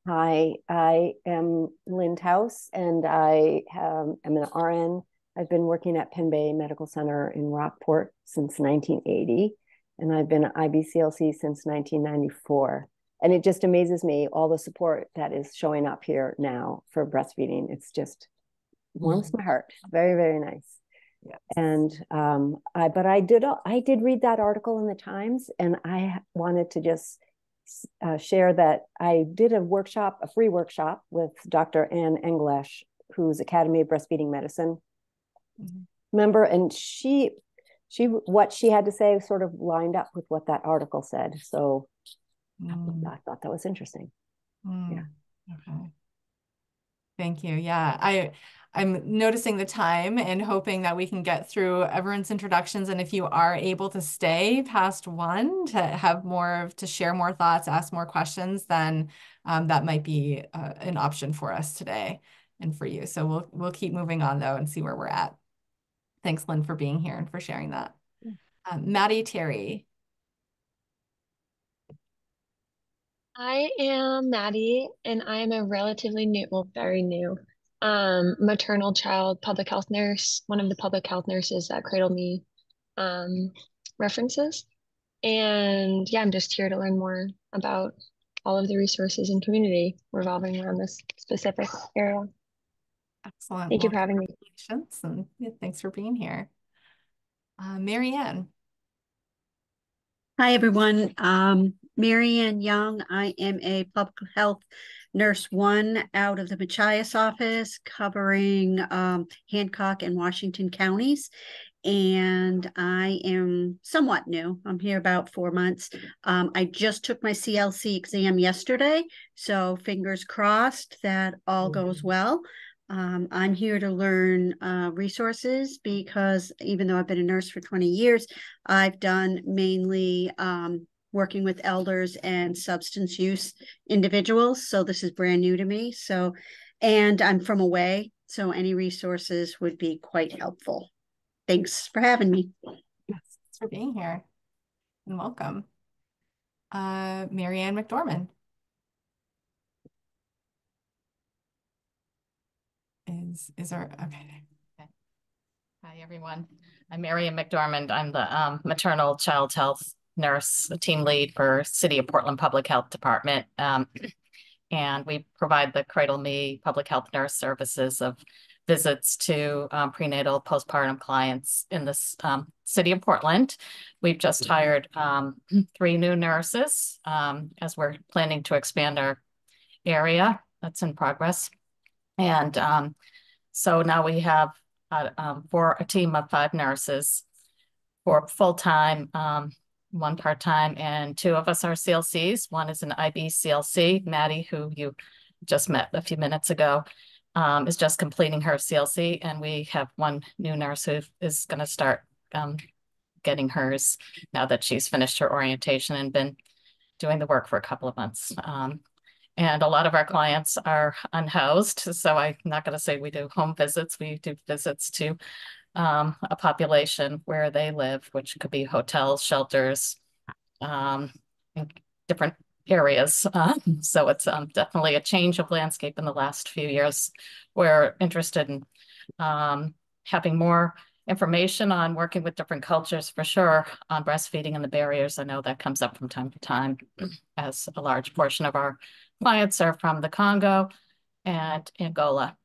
Hi, I am Lynn Taus, and I am an RN. I've been working at Penn Bay Medical Center in Rockport since 1980, and I've been at IBCLC since 1994. And it just amazes me, all the support that is showing up here now for breastfeeding. It's just warms my heart. Very, very nice. Yes. And I did read that article in the Times, and I wanted to just share that I did a free workshop with Dr. Ann Englash, who's Academy of Breastfeeding Medicine member, and what she had to say sort of lined up with what that article said. So I thought that was interesting. Yeah. Okay. Thank you. Yeah, I'm noticing the time and hoping that we can get through everyone's introductions. And if you are able to stay past 1 to have to share more thoughts, ask more questions, then that might be an option for us today and for you. So we'll keep moving on though and see where we're at. Thanks, Lynn, for being here and for sharing that. Maddie Terry. I am Maddie, and I am a relatively new, well, very new, maternal child public health nurse, one of the public health nurses that Cradle Me references. And yeah, I'm just here to learn more about all of the resources and community revolving around this specific area. Excellent. Thank you for having me. And thanks for being here. Marianne. Hi, everyone. Marianne Young. I am a public health nurse 1 out of the Machias office, covering Hancock and Washington counties. And I am somewhat new. I'm here about 4 months. I just took my CLC exam yesterday, so fingers crossed that all goes well. I'm here to learn resources, because even though I've been a nurse for 20 years, I've done mainly working with elders and substance use individuals. So this is brand new to me. And I'm from away, so any resources would be quite helpful. Thanks for having me. Yes, thanks for being here and welcome. Marianne McDormand. Is there, okay. Hi, everyone. I'm Marianne McDormand. I'm the maternal child health nurse, team lead for City of Portland Public Health Department. And we provide the Cradle Me public health nurse services of visits to prenatal postpartum clients in this City of Portland. We've just hired 3 new nurses as we're planning to expand our area. That's in progress. And so now we have for a team of 5 nurses, 4 full-time, 1 part-time, and 2 of us are CLCs. 1 is an IB-CLC. Maddie, who you just met a few minutes ago, is just completing her CLC, and we have 1 new nurse who is going to start getting hers now that she's finished her orientation and been doing the work for a couple of months. And a lot of our clients are unhoused, so I'm not going to say we do home visits. We do visits to a population where they live, which could be hotels, shelters, different areas. So it's definitely a change of landscape in the last few years. We're interested in having more information on working with different cultures for sure on breastfeeding and the barriers. I know that comes up from time to time as a large portion of our clients are from the Congo and Angola.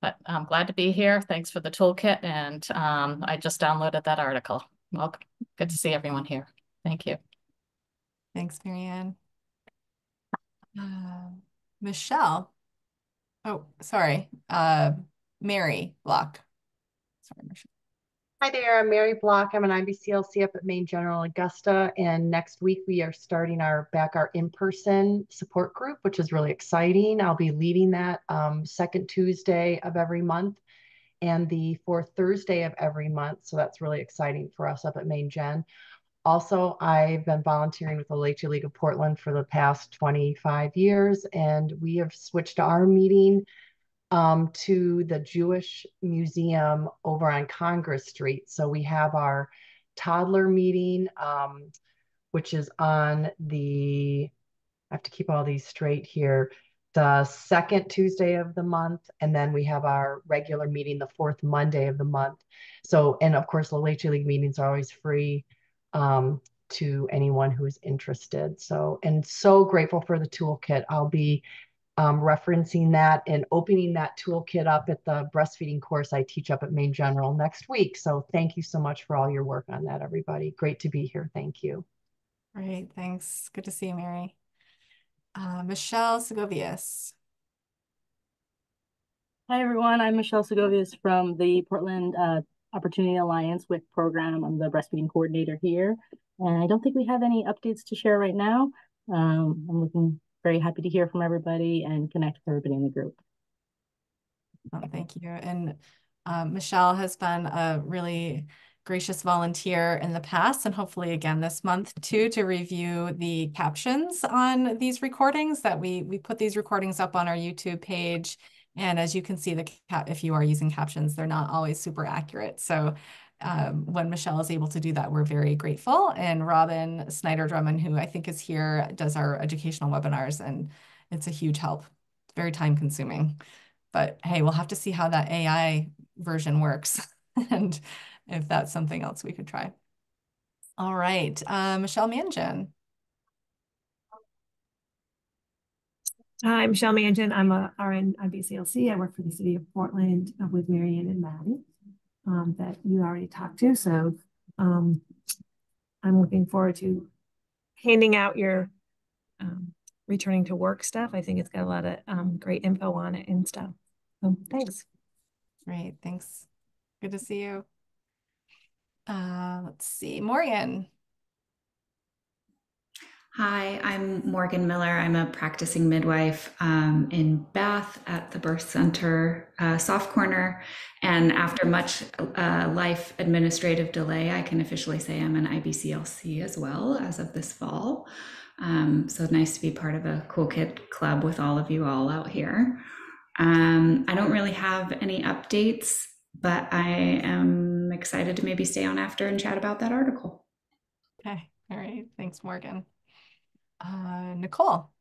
But I'm glad to be here. Thanks for the toolkit. And I just downloaded that article. Well, good to see everyone here. Thank you. Thanks, Marianne. Michelle. Oh, sorry. Mary Block. Sorry, Michelle. Hi there, I'm Mary Block. I'm an IBCLC up at Maine General Augusta, and next week we are starting our in-person support group, which is really exciting. I'll be leading that second Tuesday of every month and the fourth Thursday of every month. So that's really exciting for us up at Maine Gen. Also, I've been volunteering with the Lake League of Portland for the past 25 years, and we have switched our meeting to the Jewish Museum over on Congress Street. So we have our toddler meeting, which is on I have to keep all these straight here, the second Tuesday of the month. And then we have our regular meeting the fourth Monday of the month. So, and of course, the Lake League meetings are always free to anyone who is interested. So, and so grateful for the toolkit. I'll be referencing that and opening that toolkit up at the breastfeeding course I teach up at Maine General next week. So thank you so much for all your work on that, everybody. Great to be here. Thank you. Great, thanks. Good to see you, Mary. Michelle Segovius. Hi, everyone. I'm Michelle Segovius from the Portland Opportunity Alliance WIC program. I'm the breastfeeding coordinator here. And I don't think we have any updates to share right now. I'm very happy to hear from everybody and connect with everybody in the group. Thank you. And Michelle has been a really gracious volunteer in the past and hopefully again this month too, to review the captions on these recordings that we put these recordings up on our YouTube page. And as you can see, if you are using captions, they're not always super accurate. So when Michelle is able to do that, we're very grateful. And Robin Snyder-Drummond, who I think is here, does our educational webinars, and it's a huge help. It's very time consuming. But hey, we'll have to see how that AI version works and if that's something else we could try. All right, Michelle Manjan. Hi, I'm Michelle Manjan. I'm a RN IBCLC. I work for the city of Portland with Marianne and Maddie that you already talked to. So I'm looking forward to handing out your returning to work stuff. I think it's got a lot of great info on it and stuff. So thanks. Great, thanks. Good to see you. Let's see, Morgan. Hi, I'm Morgan Miller. I'm a practicing midwife in Bath at the Birth Center Soft Corner. And after much life administrative delay, I can officially say I'm an IBCLC as well as of this fall. So nice to be part of a Cool Kid Club with all of you all out here. I don't really have any updates, but I am excited to maybe stay on after and chat about that article. Okay, all right. Thanks, Morgan. Nicole.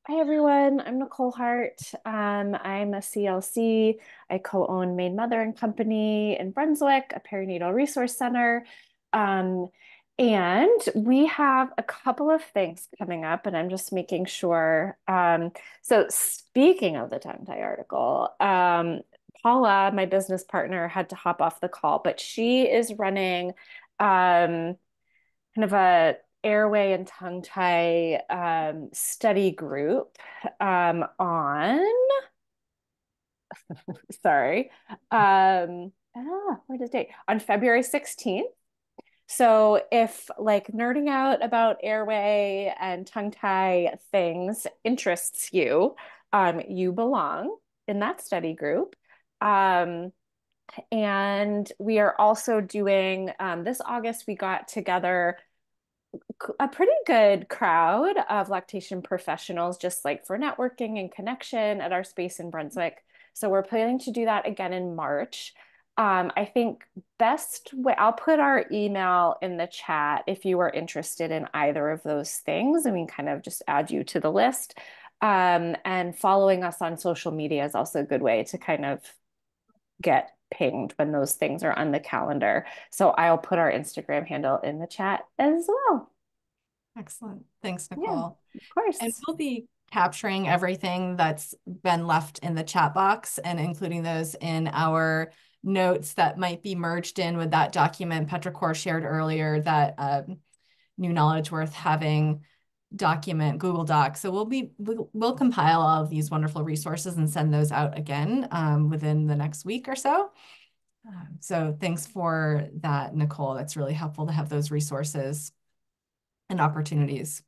Hi, everyone. I'm Nicole Hart. I'm a CLC. I co-own Maine Mother and Company in Brunswick, a perinatal resource center. And we have a couple of things coming up, and I'm just making sure. So speaking of the tongue tie article, Paula, my business partner, had to hop off the call, but she is running kind of a airway and tongue tie study group on sorry what is the date? On February 16th. So if like nerding out about airway and tongue tie things interests you, you belong in that study group. And we are also doing, this August, we got together a pretty good crowd of lactation professionals, just like for networking and connection at our space in Brunswick. So we're planning to do that again in March. I think best way, I'll put our email in the chat if you are interested in either of those things, and we can kind of just add you to the list. And following us on social media is also a good way to kind of get pinged when those things are on the calendar. So I'll put our Instagram handle in the chat as well. Excellent. Thanks, Nicole. Yeah, of course. And we'll be capturing everything that's been left in the chat box and including those in our notes that might be merged in with that document Petrichor shared earlier, that new knowledge worth having document Google Doc. So we'll compile all of these wonderful resources and send those out again within the next week or so. So thanks for that, Nicole. That's really helpful to have those resources and opportunities.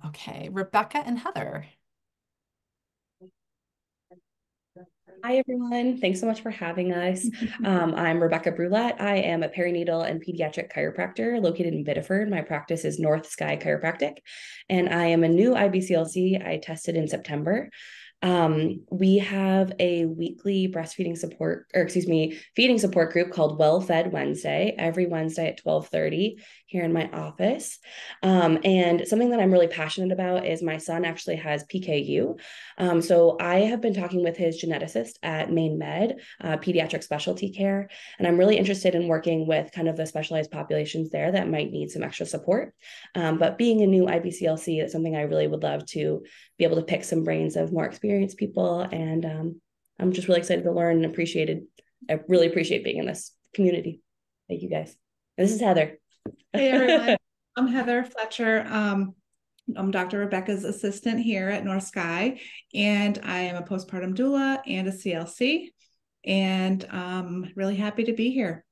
Okay, Rebecca and Heather. Hi, everyone. Thanks so much for having us. I'm Rebecca Brulette. I am a perinatal and pediatric chiropractor located in Biddeford. My practice is North Sky Chiropractic, and I am a new IBCLC. I tested in September. We have a weekly breastfeeding support, or excuse me, feeding support group called Well Fed Wednesday, every Wednesday at 12:30 here in my office. And something that I'm really passionate about is my son actually has PKU. So I have been talking with his geneticist at Maine Med, pediatric specialty care, and I'm really interested in working with kind of the specialized populations there that might need some extra support. But being a new IBCLC, it's something I really would love to be able to pick some brains of more experienced people. And I'm just really excited to learn and appreciated. I really appreciate being in this community. Thank you guys. And this is Heather. Hey everyone, I'm Heather Fletcher. I'm Dr. Rebecca's assistant here at North Sky, and I am a postpartum doula and a CLC, and I'm really happy to be here.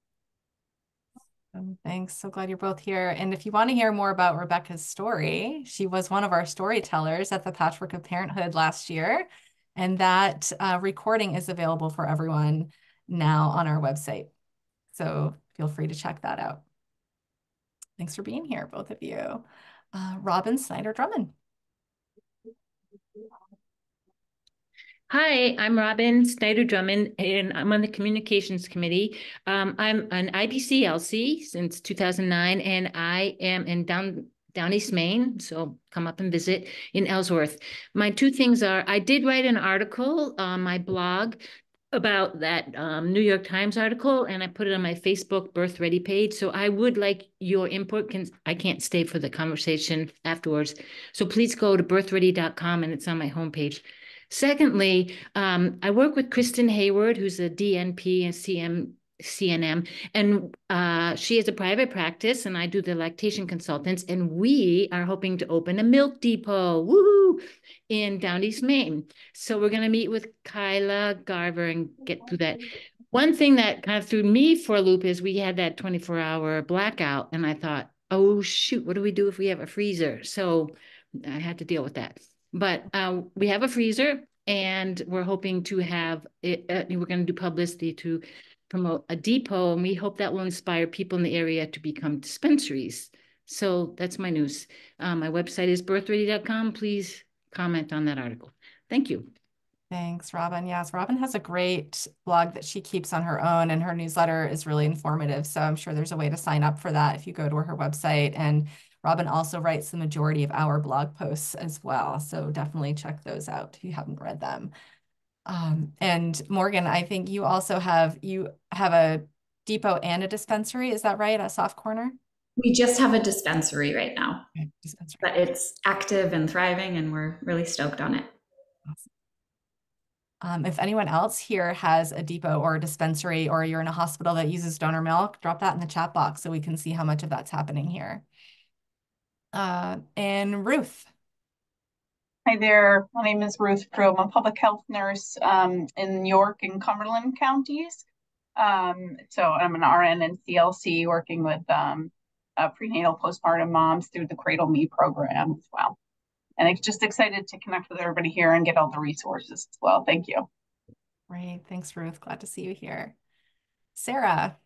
Thanks. So glad you're both here. And if you want to hear more about Rebecca's story, she was one of our storytellers at the Patchwork of Parenthood last year. And that recording is available for everyone now on our website. So feel free to check that out. Thanks for being here, both of you. Robin Snyder Drummond. Hi, I'm Robin Snyder Drummond, and I'm on the Communications Committee. I'm an IBCLC since 2009, and I am in Down East Maine, so come up and visit in Ellsworth. My two things are, I did write an article on my blog about that New York Times article, and I put it on my Facebook Birth Ready page. So I would like your input. I can't stay for the conversation afterwards. So please go to birthready.com, and it's on my homepage. Secondly, I work with Kristen Hayward, who's a DNP and CNM, and she has a private practice, and I do the lactation consultants, and we are hoping to open a milk depot, woohoo, in Down East Maine. So we're going to meet with Kyla Garver and get through that. One thing that kind of threw me for a loop is we had that 24-hour blackout, and I thought, oh, shoot, what do we do if we have a freezer? So I had to deal with that. But we have a freezer, and we're hoping to have it, we're going to do publicity to promote a depot, and we hope that will inspire people in the area to become dispensaries. So that's my news. My website is birthready.com. Please comment on that article. Thank you. Thanks, Robin. Yes, Robin has a great blog that she keeps on her own, and her newsletter is really informative. So I'm sure there's a way to sign up for that if you go to her website. And Robin also writes the majority of our blog posts as well. So definitely check those out if you haven't read them. And Morgan, I think you also have a depot and a dispensary. Is that right? A soft corner? We just have a dispensary right now, okay, dispensary. But it's active and thriving, and we're really stoked on it. Awesome. If anyone else here has a depot or a dispensary, or you're in a hospital that uses donor milk, drop that in the chat box so we can see how much of that's happening here. And Ruth. Hi there, my name is Ruth Crow. I'm a public health nurse in York and Cumberland counties. So I'm an RN and CLC working with prenatal postpartum moms through the Cradle Me program as well. And I'm just excited to connect with everybody here and get all the resources as well. Thank you. Great, thanks Ruth, glad to see you here. Sarah.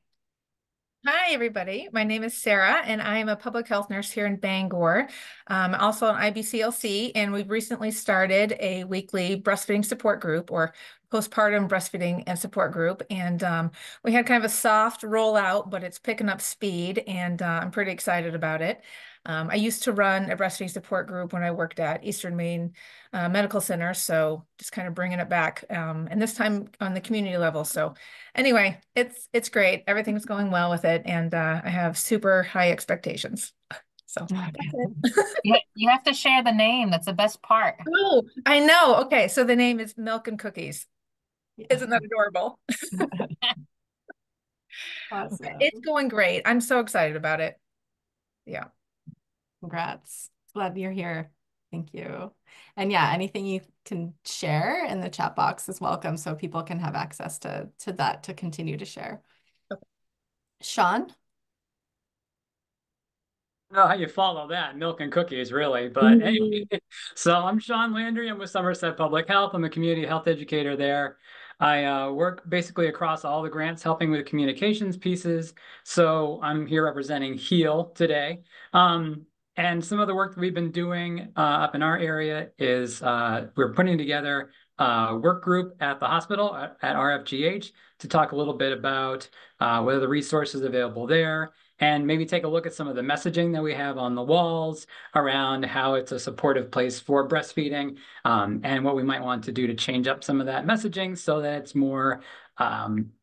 Hi, everybody. My name is Sarah, and I am a public health nurse here in Bangor. Also an IBCLC, and we've recently started a weekly breastfeeding support group, or postpartum breastfeeding and support group. And we had kind of a soft rollout, but it's picking up speed, and I'm pretty excited about it. I used to run a breastfeeding support group when I worked at Eastern Maine Medical Center, so just kind of bringing it back, and this time on the community level. So anyway, it's great. Everything's going well with it, and I have super high expectations. So that's it. You have to share the name. That's the best part. Oh, I know. Okay, so the name is Milk and Cookies. Isn't that adorable? Awesome. It's going great. I'm so excited about it. Yeah. Congrats. Glad you're here. Thank you. And yeah, anything you can share in the chat box is welcome, so people can have access to that to continue to share. Okay. Sean? I don't know how you follow that, milk and cookies, really. But anyway, so I'm Sean Landry. I'm with Somerset Public Health. I'm a community health educator there. I work basically across all the grants, helping with communications pieces. So I'm here representing HEAL today. And some of the work that we've been doing up in our area is we're putting together a work group at the hospital at RFGH to talk a little bit about what are the resources available there, and maybe take a look at some of the messaging that we have on the walls around how it's a supportive place for breastfeeding, and what we might want to do to change up some of that messaging so that it's more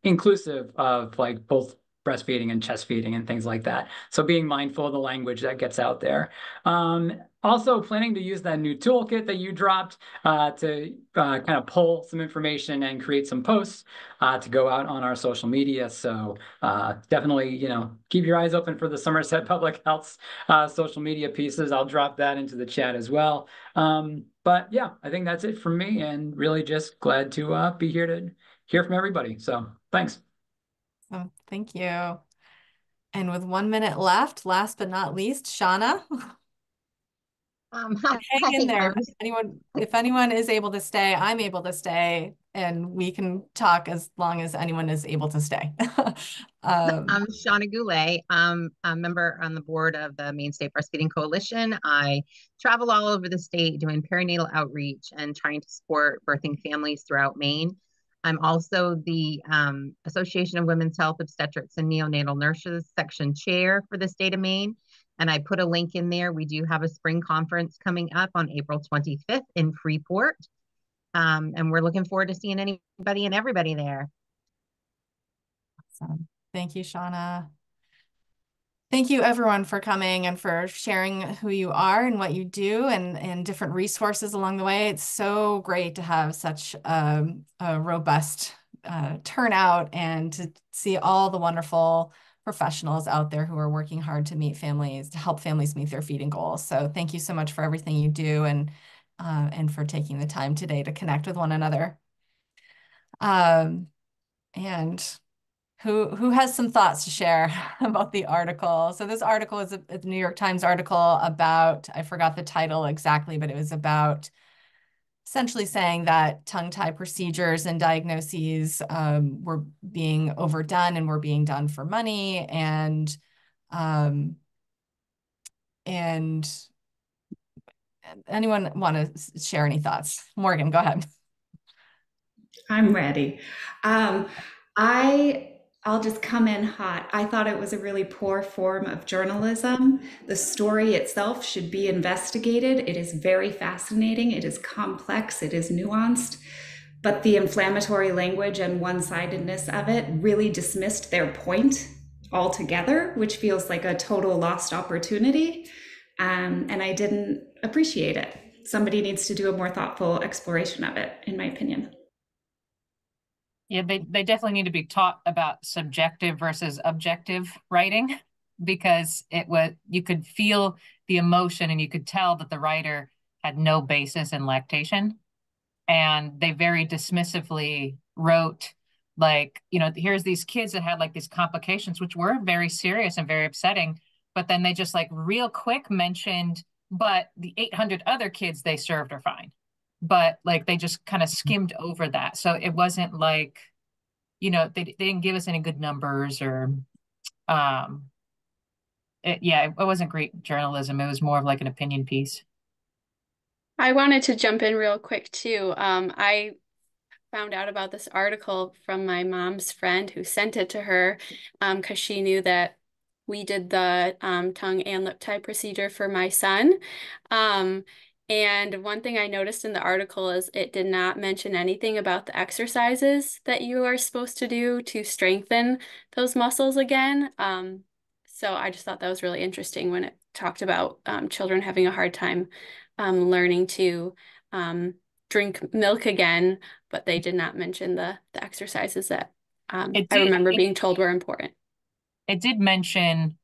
inclusive of like both breastfeeding and chest feeding and things like that. So being mindful of the language that gets out there. Also planning to use that new toolkit that you dropped to kind of pull some information and create some posts to go out on our social media. So definitely, keep your eyes open for the Somerset Public Health's social media pieces. I'll drop that into the chat as well. But yeah, I think that's it from me, and really just glad to be here to hear from everybody. So thanks. Oh, thank you. And with 1 minute left, last but not least, Shauna. Hang in there. If anyone is able to stay, I'm able to stay, and we can talk as long as anyone is able to stay. I'm Shauna Goulet. I'm a member on the board of the Maine State Breastfeeding Coalition. I travel all over the state doing perinatal outreach and trying to support birthing families throughout Maine. I'm also the Association of Women's Health Obstetrics and Neonatal Nurses section chair for the state of Maine. And I put a link in there. We do have a spring conference coming up on April 25th in Freeport. And we're looking forward to seeing anybody and everybody there. Awesome. Thank you, Shauna. Thank you, everyone, for coming and for sharing who you are and what you do, and different resources along the way. It's so great to have such a robust turnout, and to see all the wonderful professionals out there who are working hard to help families meet their feeding goals. So thank you so much for everything you do, and for taking the time today to connect with one another. And who has some thoughts to share about the article? So this article is a New York Times article about, I forgot the title exactly, but it was about essentially saying that tongue tie procedures and diagnoses were being overdone and were being done for money. And anyone want to share any thoughts? Morgan, go ahead. I'm ready. I'll just come in hot. I thought it was a really poor form of journalism. The story itself should be investigated. It is very fascinating. It is complex. It is nuanced. But the inflammatory language and one-sidedness of it really dismissed their point altogether, which feels like a total lost opportunity. And I didn't appreciate it. Somebody needs to do a more thoughtful exploration of it, in my opinion. Yeah, they definitely need to be taught about subjective versus objective writing, because you could feel the emotion, and you could tell that the writer had no basis in lactation. And they very dismissively wrote, like, here's these kids that had like these complications, which were very serious and very upsetting. But then they just like real quick mentioned, but the 800 other kids they served are fine. But like they just kind of skimmed over that. So it wasn't like, they didn't give us any good numbers, or it wasn't great journalism. It was more of like an opinion piece. I wanted to jump in real quick too. I found out about this article from my mom's friend who sent it to her because she knew that we did the tongue and lip tie procedure for my son. And one thing I noticed in the article is it did not mention anything about the exercises that you are supposed to do to strengthen those muscles again. So I just thought that was really interesting when it talked about children having a hard time learning to drink milk again, but they did not mention the exercises that I remember being told were important. It did mention,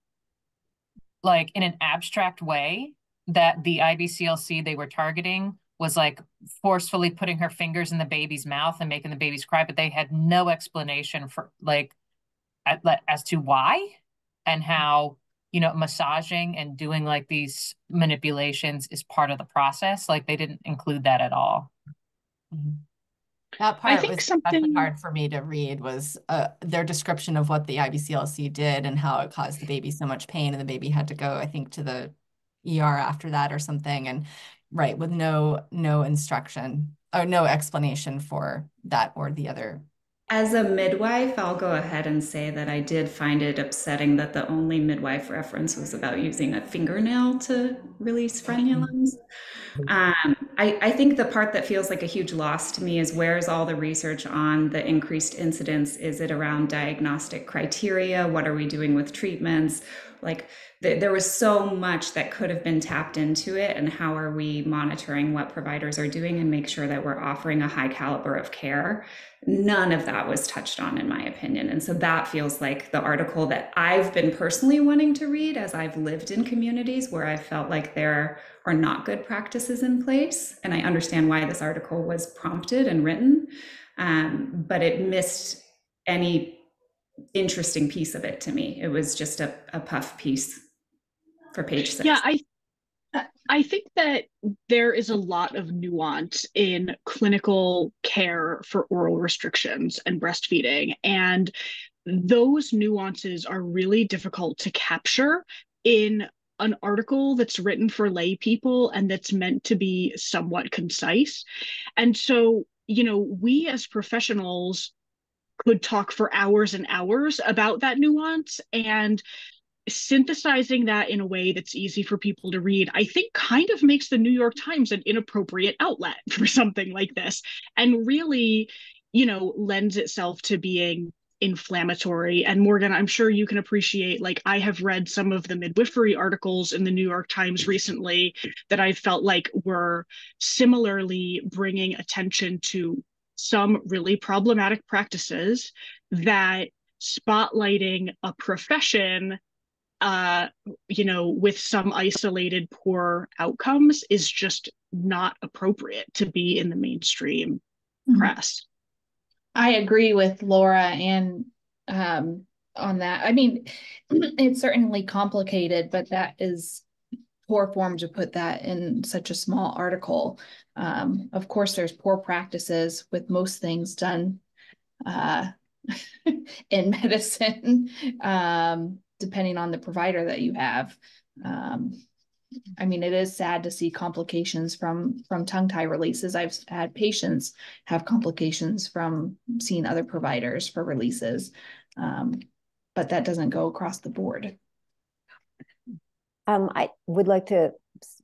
like in an abstract way, that the IBCLC they were targeting was like forcefully putting her fingers in the baby's mouth and making the babies cry, but they had no explanation for like as to why and how, you know, massaging and doing like these manipulations is part of the process. Like they didn't include that at all. That part was especially hard for me to read was their description of what the IBCLC did and how it caused the baby so much pain, and the baby had to go, I think, to the ER after that or something, and right, with no instruction or no explanation for that or the other. As a midwife, I'll go ahead and say that I did find it upsetting that the only midwife reference was about using a fingernail to release frenulums. I think the part that feels like a huge loss to me is where's all the research on the increased incidence? Is it around diagnostic criteria? What are we doing with treatments? Like there was so much that could have been tapped into it, and how are we monitoring what providers are doing and make sure that we're offering a high caliber of care? None of that was touched on, in my opinion. And so that feels like the article that I've been personally wanting to read as I've lived in communities where I felt like there are not good practices in place. And I understand why this article was prompted and written, but it missed any interesting piece of it to me. It was just a puff piece for page 6. Yeah, I think that there is a lot of nuance in clinical care for oral restrictions and breastfeeding, and those nuances are really difficult to capture in an article that's written for lay people and that's meant to be somewhat concise. And so, you know, we as professionals could talk for hours and hours about that nuance, and synthesizing that in a way that's easy for people to read, I think kind of makes the New York Times an inappropriate outlet for something like this, and really, you know, lends itself to being inflammatory. And Morgan, I'm sure you can appreciate, like, I have read some of the midwifery articles in the New York Times recently that I felt like were similarly bringing attention to some really problematic practices, that spotlighting a profession you know, with some isolated poor outcomes is just not appropriate to be in the mainstream press. I agree with Laura and on that. I mean, it's certainly complicated, but that is poor form to put that in such a small article. Of course, there's poor practices with most things done in medicine, depending on the provider that you have. I mean, it is sad to see complications from tongue tie releases. I've had patients have complications from seeing other providers for releases, but that doesn't go across the board. I would like to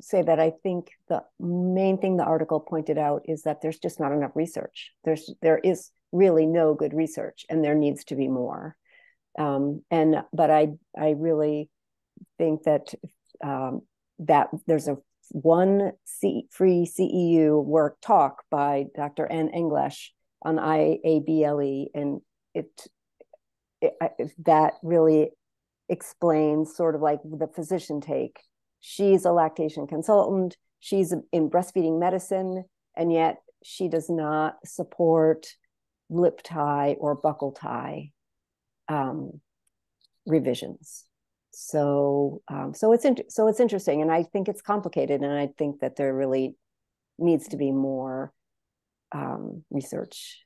say that I think the main thing the article pointed out is that there's just not enough research. There is really no good research, and there needs to be more. But I really think that that there's one free CEU talk by Dr. Ann English on IABLE, and that really explains sort of like the physician take. She's a lactation consultant, she's in breastfeeding medicine, and yet she does not support lip tie or buccal tie revisions. So it's interesting, and I think it's complicated, and I think that there really needs to be more research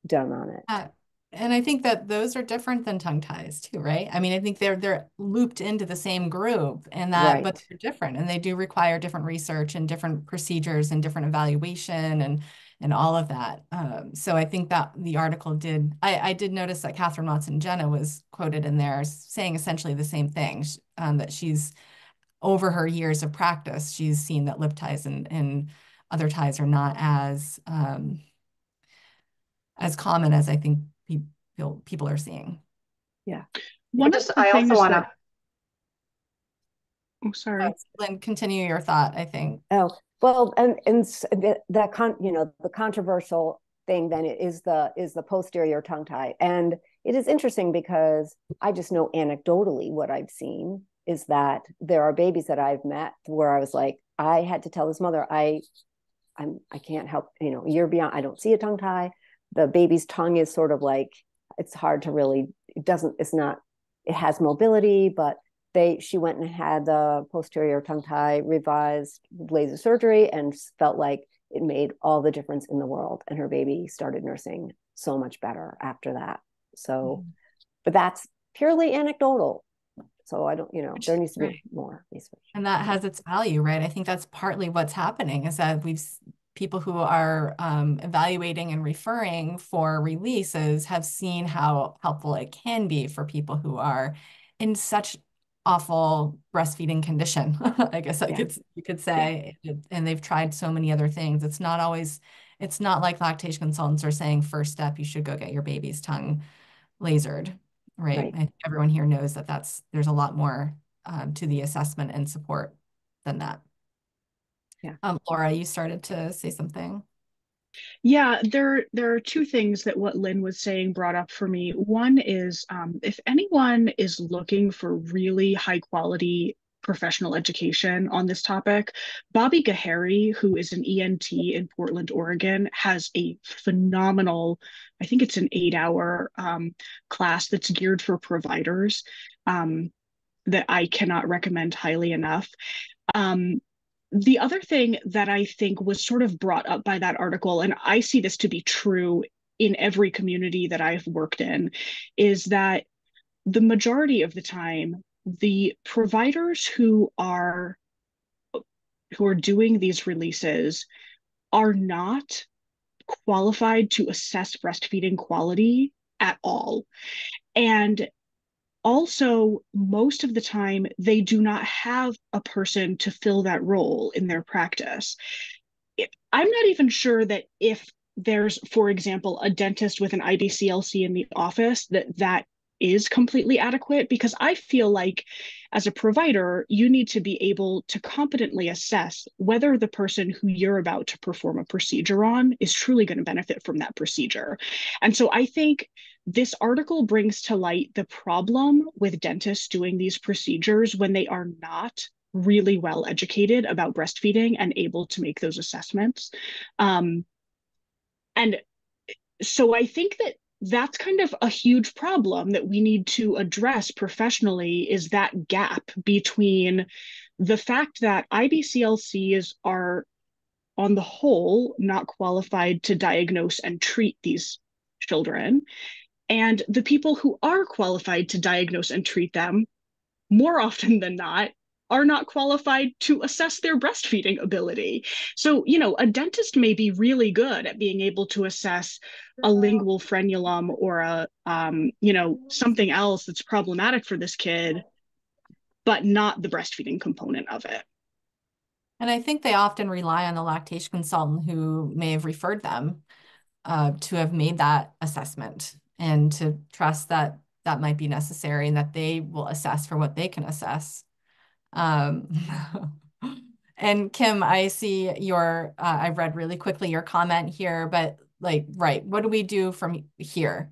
done on it. And I think that those are different than tongue ties too, right? I mean, I think they're looped into the same group, and that, right, but they're different, and they do require different research and different procedures and different evaluation and all of that. So I think that the article did, I did notice that Catherine Watson Jenna was quoted in there saying essentially the same thing, that she's, over her years of practice, she's seen that lip ties and other ties are not as common as I think people are seeing. Yeah. One of the I also things want to. that, oh, sorry. Lynn, continue your thought, I think. Oh, well, and the controversial thing then is the posterior tongue tie. And it is interesting because I just know anecdotally what I've seen is that there are babies that I've met where I was like, I had to tell this mother, I can't help, a year beyond, I don't see a tongue tie. The baby's tongue is sort of like, it's hard to really, it has mobility, but she went and had the posterior tongue tie revised laser surgery and felt like it made all the difference in the world. And her baby started nursing so much better after that. So, but that's purely anecdotal. So I don't, there needs to be more research. And that has its value, right? I think that's partly what's happening is that people who are evaluating and referring for releases have seen how helpful it can be for people who are in such awful breastfeeding condition, I guess you could say, and they've tried so many other things. It's not like lactation consultants are saying first step, you should go get your baby's tongue lasered, right? I think everyone here knows that there's a lot more to the assessment and support than that. Yeah. Laura, you started to say something. Yeah, there are two things that what Lynn was saying brought up for me. One is if anyone is looking for really high quality professional education on this topic, Bobby Gahary, who is an ENT in Portland, Oregon, has a phenomenal, I think it's an 8-hour class that's geared for providers that I cannot recommend highly enough. The other thing that I think was sort of brought up by that article, and I see this to be true in every community that I've worked in, is that the majority of the time, the providers who are doing these releases are not qualified to assess breastfeeding quality at all. And also, most of the time, they do not have a person to fill that role in their practice. I'm not even sure that if there's, for example, a dentist with an IBCLC in the office, that is completely adequate, because I feel like as a provider, you need to be able to competently assess whether the person who you're about to perform a procedure on is truly going to benefit from that procedure. And so I think this article brings to light the problem with dentists doing these procedures when they are not really well educated about breastfeeding and able to make those assessments. And so I think that that's kind of a huge problem that we need to address professionally, is that gap between the fact that IBCLCs are, on the whole, not qualified to diagnose and treat these children, and the people who are qualified to diagnose and treat them, more often than not, are not qualified to assess their breastfeeding ability. So, a dentist may be really good at being able to assess a lingual frenulum or something else that's problematic for this kid, but not the breastfeeding component of it. And I think they often rely on the lactation consultant who may have referred them to have made that assessment and to trust that that might be necessary and that they will assess for what they can assess. And Kim, I see I've read really quickly your comment here, but what do we do from here?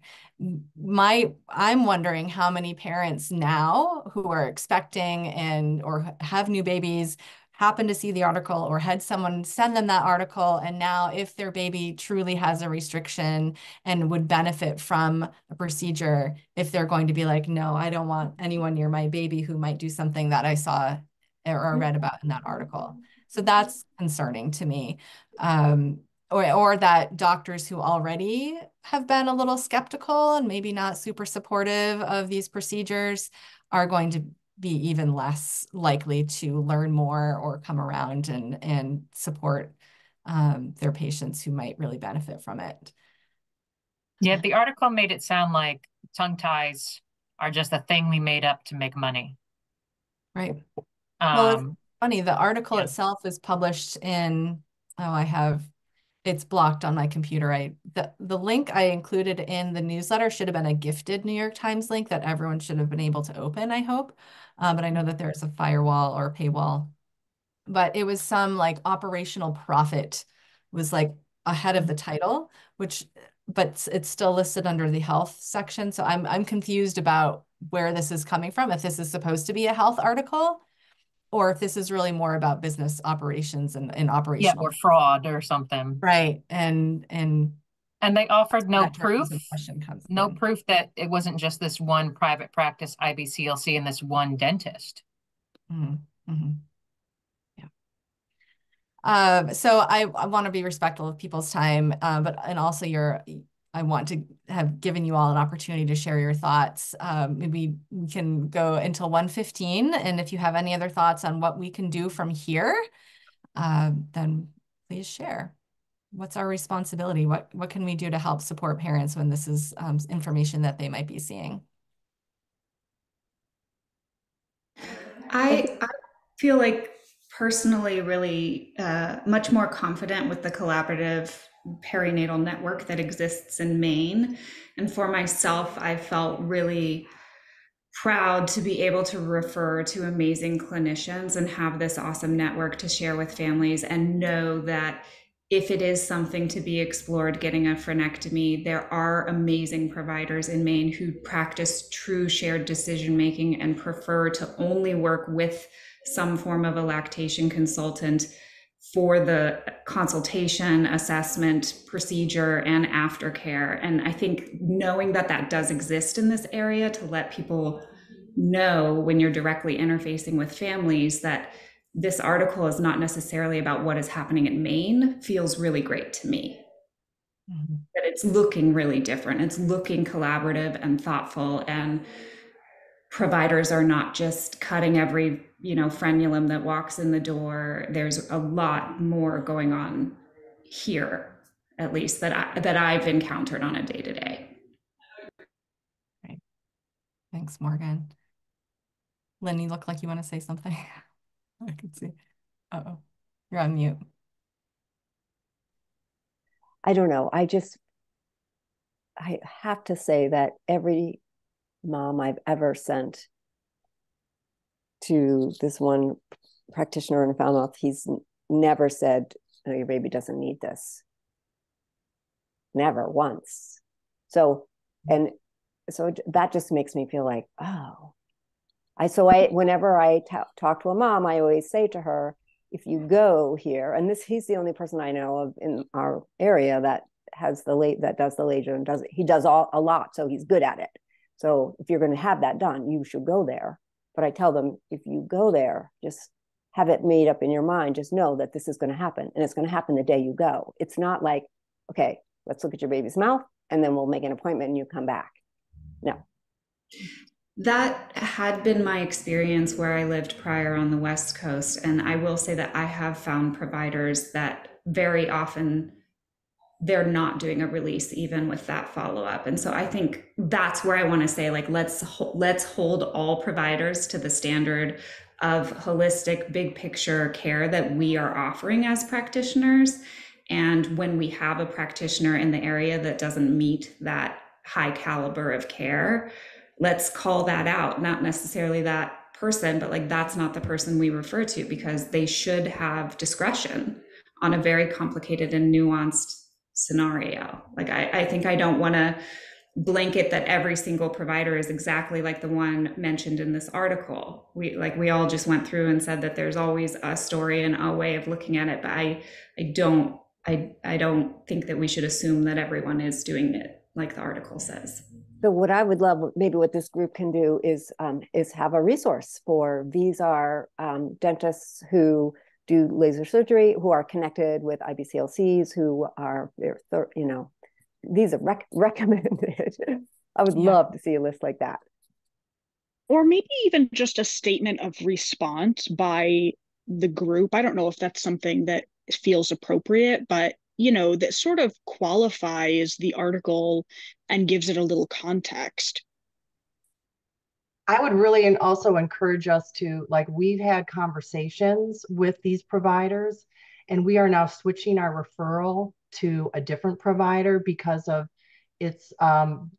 I'm wondering how many parents now who are expecting or have new babies happen to see the article or had someone send them that article. And now if their baby truly has a restriction and would benefit from a procedure, if they're going to be like, no, I don't want anyone near my baby who might do something that I saw or read about in that article. So that's concerning to me. Or that doctors who already have been a little skeptical and maybe not super supportive of these procedures are going to be even less likely to learn more or come around and support their patients who might really benefit from it. Yeah, the article made it sound like tongue ties are just a thing we made up to make money. Right. Well, it's funny. The article itself is published in, it's blocked on my computer. The link I included in the newsletter should have been a gifted New York Times link that everyone should have been able to open, I hope. But I know that there's a firewall or a paywall. But it was some like operational profit was like ahead of the title, but it's still listed under the health section. So I'm confused about where this is coming from, if this is supposed to be a health article, or if this is really more about business operations and operational. Yeah, or fraud or something. Right. And they offered no proof, no proof that it wasn't just this one private practice IBCLC and this one dentist. Mm-hmm. So I want to be respectful of people's time, and also I want to have given you all an opportunity to share your thoughts. Maybe we can go until 1:15, and if you have any other thoughts on what we can do from here, then please share. What's our responsibility? What can we do to help support parents when this is information that they might be seeing? I feel like personally really much more confident with the collaborative perinatal network that exists in Maine. And for myself, I felt really proud to be able to refer to amazing clinicians and have this awesome network to share with families, and know that if it is something to be explored, getting a frenectomy, there are amazing providers in Maine who practice true shared decision making and prefer to only work with some form of a lactation consultant for the consultation, assessment, procedure, and aftercare. And I think knowing that that does exist in this area, to let people know when you're directly interfacing with families that this article is not necessarily about what is happening in Maine, feels really great to me. Mm-hmm. That it's looking really different. It's looking collaborative and thoughtful, and providers are not just cutting every, frenulum that walks in the door. There's a lot more going on here, at least that I've encountered on a day-to-day. Great. Thanks, Morgan. Lynn, you look like you want to say something. I can see. Uh-oh, you're on mute. I don't know. I have to say that every mom I've ever sent to this one practitioner in Falmouth, he's never said, "No, your baby doesn't need this." Never once. So that just makes me feel like, oh. Whenever I talk to a mom, I always say to her, if you go here, and he's the only person I know of in our area that does the laser, and he does a lot, so he's good at it. So if you're going to have that done, you should go there. But I tell them, if you go there, just have it made up in your mind. Just know that this is going to happen, and it's going to happen the day you go. It's not like, okay, let's look at your baby's mouth, and then we'll make an appointment and you come back. No. That had been my experience where I lived prior on the West Coast. And I will say that I have found providers that very often they're not doing a release even with that follow-up. And so I think that's where I want to say, like, let's hold all providers to the standard of holistic, big picture care that we are offering as practitioners. And when we have a practitioner in the area that doesn't meet that high caliber of care, let's call that out. Not necessarily that person, but like, that's not the person we refer to, because they should have discretion on a very complicated and nuanced scenario. Like, I think I don't want to blanket that every single provider is exactly like the one mentioned in this article. We all just went through and said that there's always a story and a way of looking at it, but I don't think that we should assume that everyone is doing it like the article says. So what I would love, maybe what this group can do is have a resource for, these are dentists who do laser surgery, who are connected with IBCLCs, who are, these are recommended. I would love to see a list like that. Or maybe even just a statement of response by the group. I don't know if that's something that feels appropriate, but that sort of qualifies the article and gives it a little context. I would really also encourage us to, like, we've had conversations with these providers, and we are now switching our referral to a different provider because of it's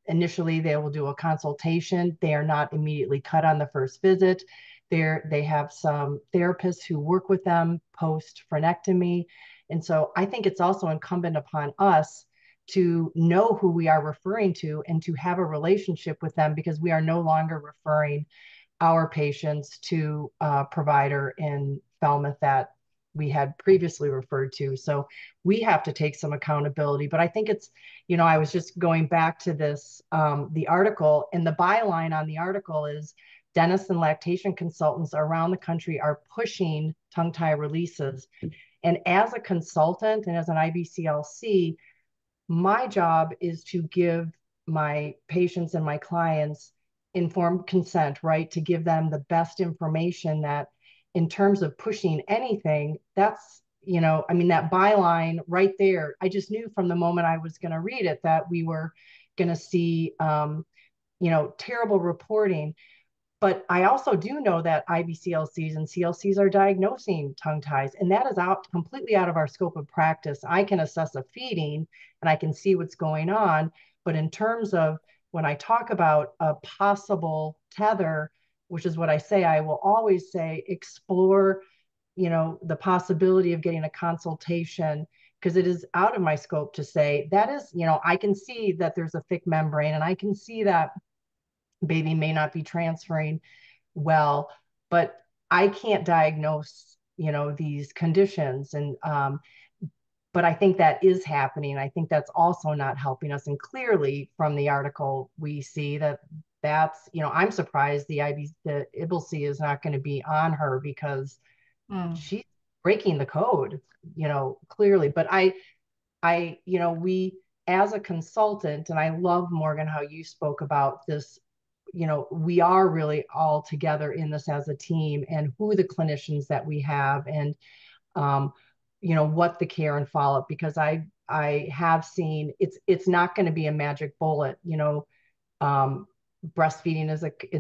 initially they will do a consultation. They are not immediately cut on the first visit. They have some therapists who work with them post frenectomy. And so I think it's also incumbent upon us to know who we are referring to and to have a relationship with them, because we are no longer referring our patients to a provider in Falmouth that we had previously referred to. So we have to take some accountability. But I think it's, I was just going back to this, the article, and the byline on the article is dentists and lactation consultants around the country are pushing tongue tie releases. And as a consultant and as an IBCLC, my job is to give my patients and my clients informed consent, right? To give them the best information that in terms of pushing anything, that's, that byline right there, I just knew from the moment I was going to read it that we were going to see, terrible reporting. But I also do know that IBCLCs and CLCs are diagnosing tongue ties, and that is completely out of our scope of practice. I can assess a feeding and I can see what's going on. But in terms of when I talk about a possible tether, which is what I say, I will always say explore, the possibility of getting a consultation, because it is out of my scope to say that is, I can see that there's a thick membrane and I can see that baby may not be transferring well, but I can't diagnose, these conditions. And, but I think that is happening. I think that's also not helping us. And clearly from the article, we see that that's, I'm surprised the IBCLC is not going to be on her because she's breaking the code, clearly. But we, as a consultant, and I love, Morgan, how you spoke about this, we are really all together in this as a team, and who the clinicians that we have, and what the care and follow-up, because I have seen it's not going to be a magic bullet. Breastfeeding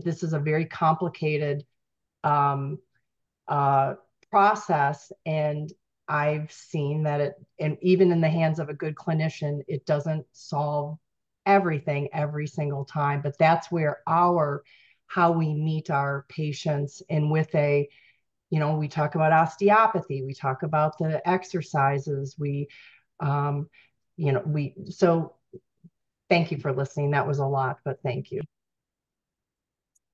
this is a very complicated process, and I've seen that and even in the hands of a good clinician, it doesn't solve everything every single time. But that's where how we meet our patients, and with we talk about osteopathy, we talk about the exercises, so thank you for listening. That was a lot, but thank you.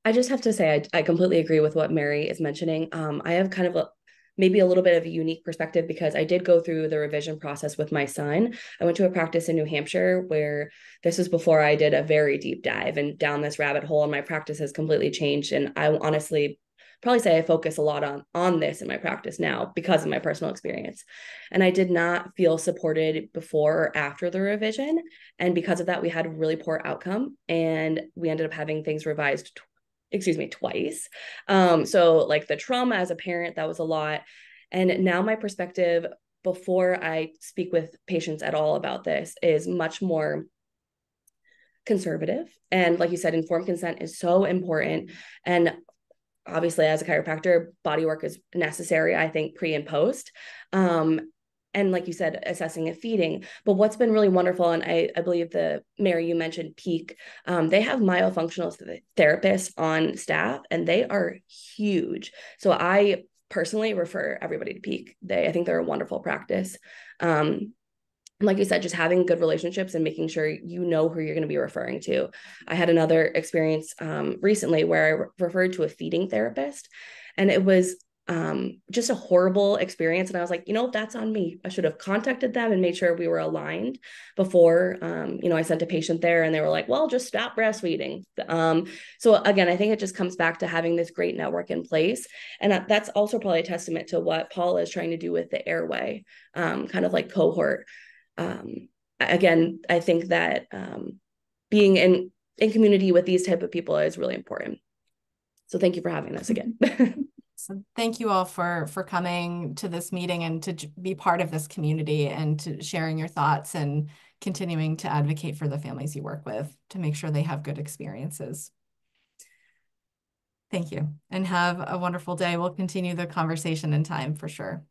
I just have to say, I completely agree with what Mary is mentioning. I have kind of maybe a little bit of a unique perspective because I did go through the revision process with my son. I went to a practice in New Hampshire where this was before I did a very deep dive and down this rabbit hole, and my practice has completely changed. And I will honestly probably say I focus a lot on this in my practice now because of my personal experience. And I did not feel supported before or after the revision. And because of that, we had a really poor outcome, and we ended up having things revised twice. So like the trauma as a parent, that was a lot. And now my perspective before I speak with patients at all about this is much more conservative. And like you said, informed consent is so important. And obviously as a chiropractor, body work is necessary, I think, pre and post. And like you said, assessing and feeding. But what's been really wonderful, and I believe Mary, you mentioned Peak, they have myofunctional therapists on staff, and they are huge. So I personally refer everybody to Peak. I think they're a wonderful practice. Like you said, just having good relationships and making sure you know who you're going to be referring to. I had another experience recently where I referred to a feeding therapist, and it was just a horrible experience. And I was like, that's on me. I should have contacted them and made sure we were aligned before, I sent a patient there, and they were like, well, just stop breastfeeding. So again, I think it just comes back to having this great network in place. And that's also probably a testament to what Paula is trying to do with the airway, kind of like cohort. Again, I think that being in community with these type of people is really important. So thank you for having us again. So thank you all for coming to this meeting and to be part of this community and to sharing your thoughts and continuing to advocate for the families you work with to make sure they have good experiences. Thank you and have a wonderful day. We'll continue the conversation in time for sure.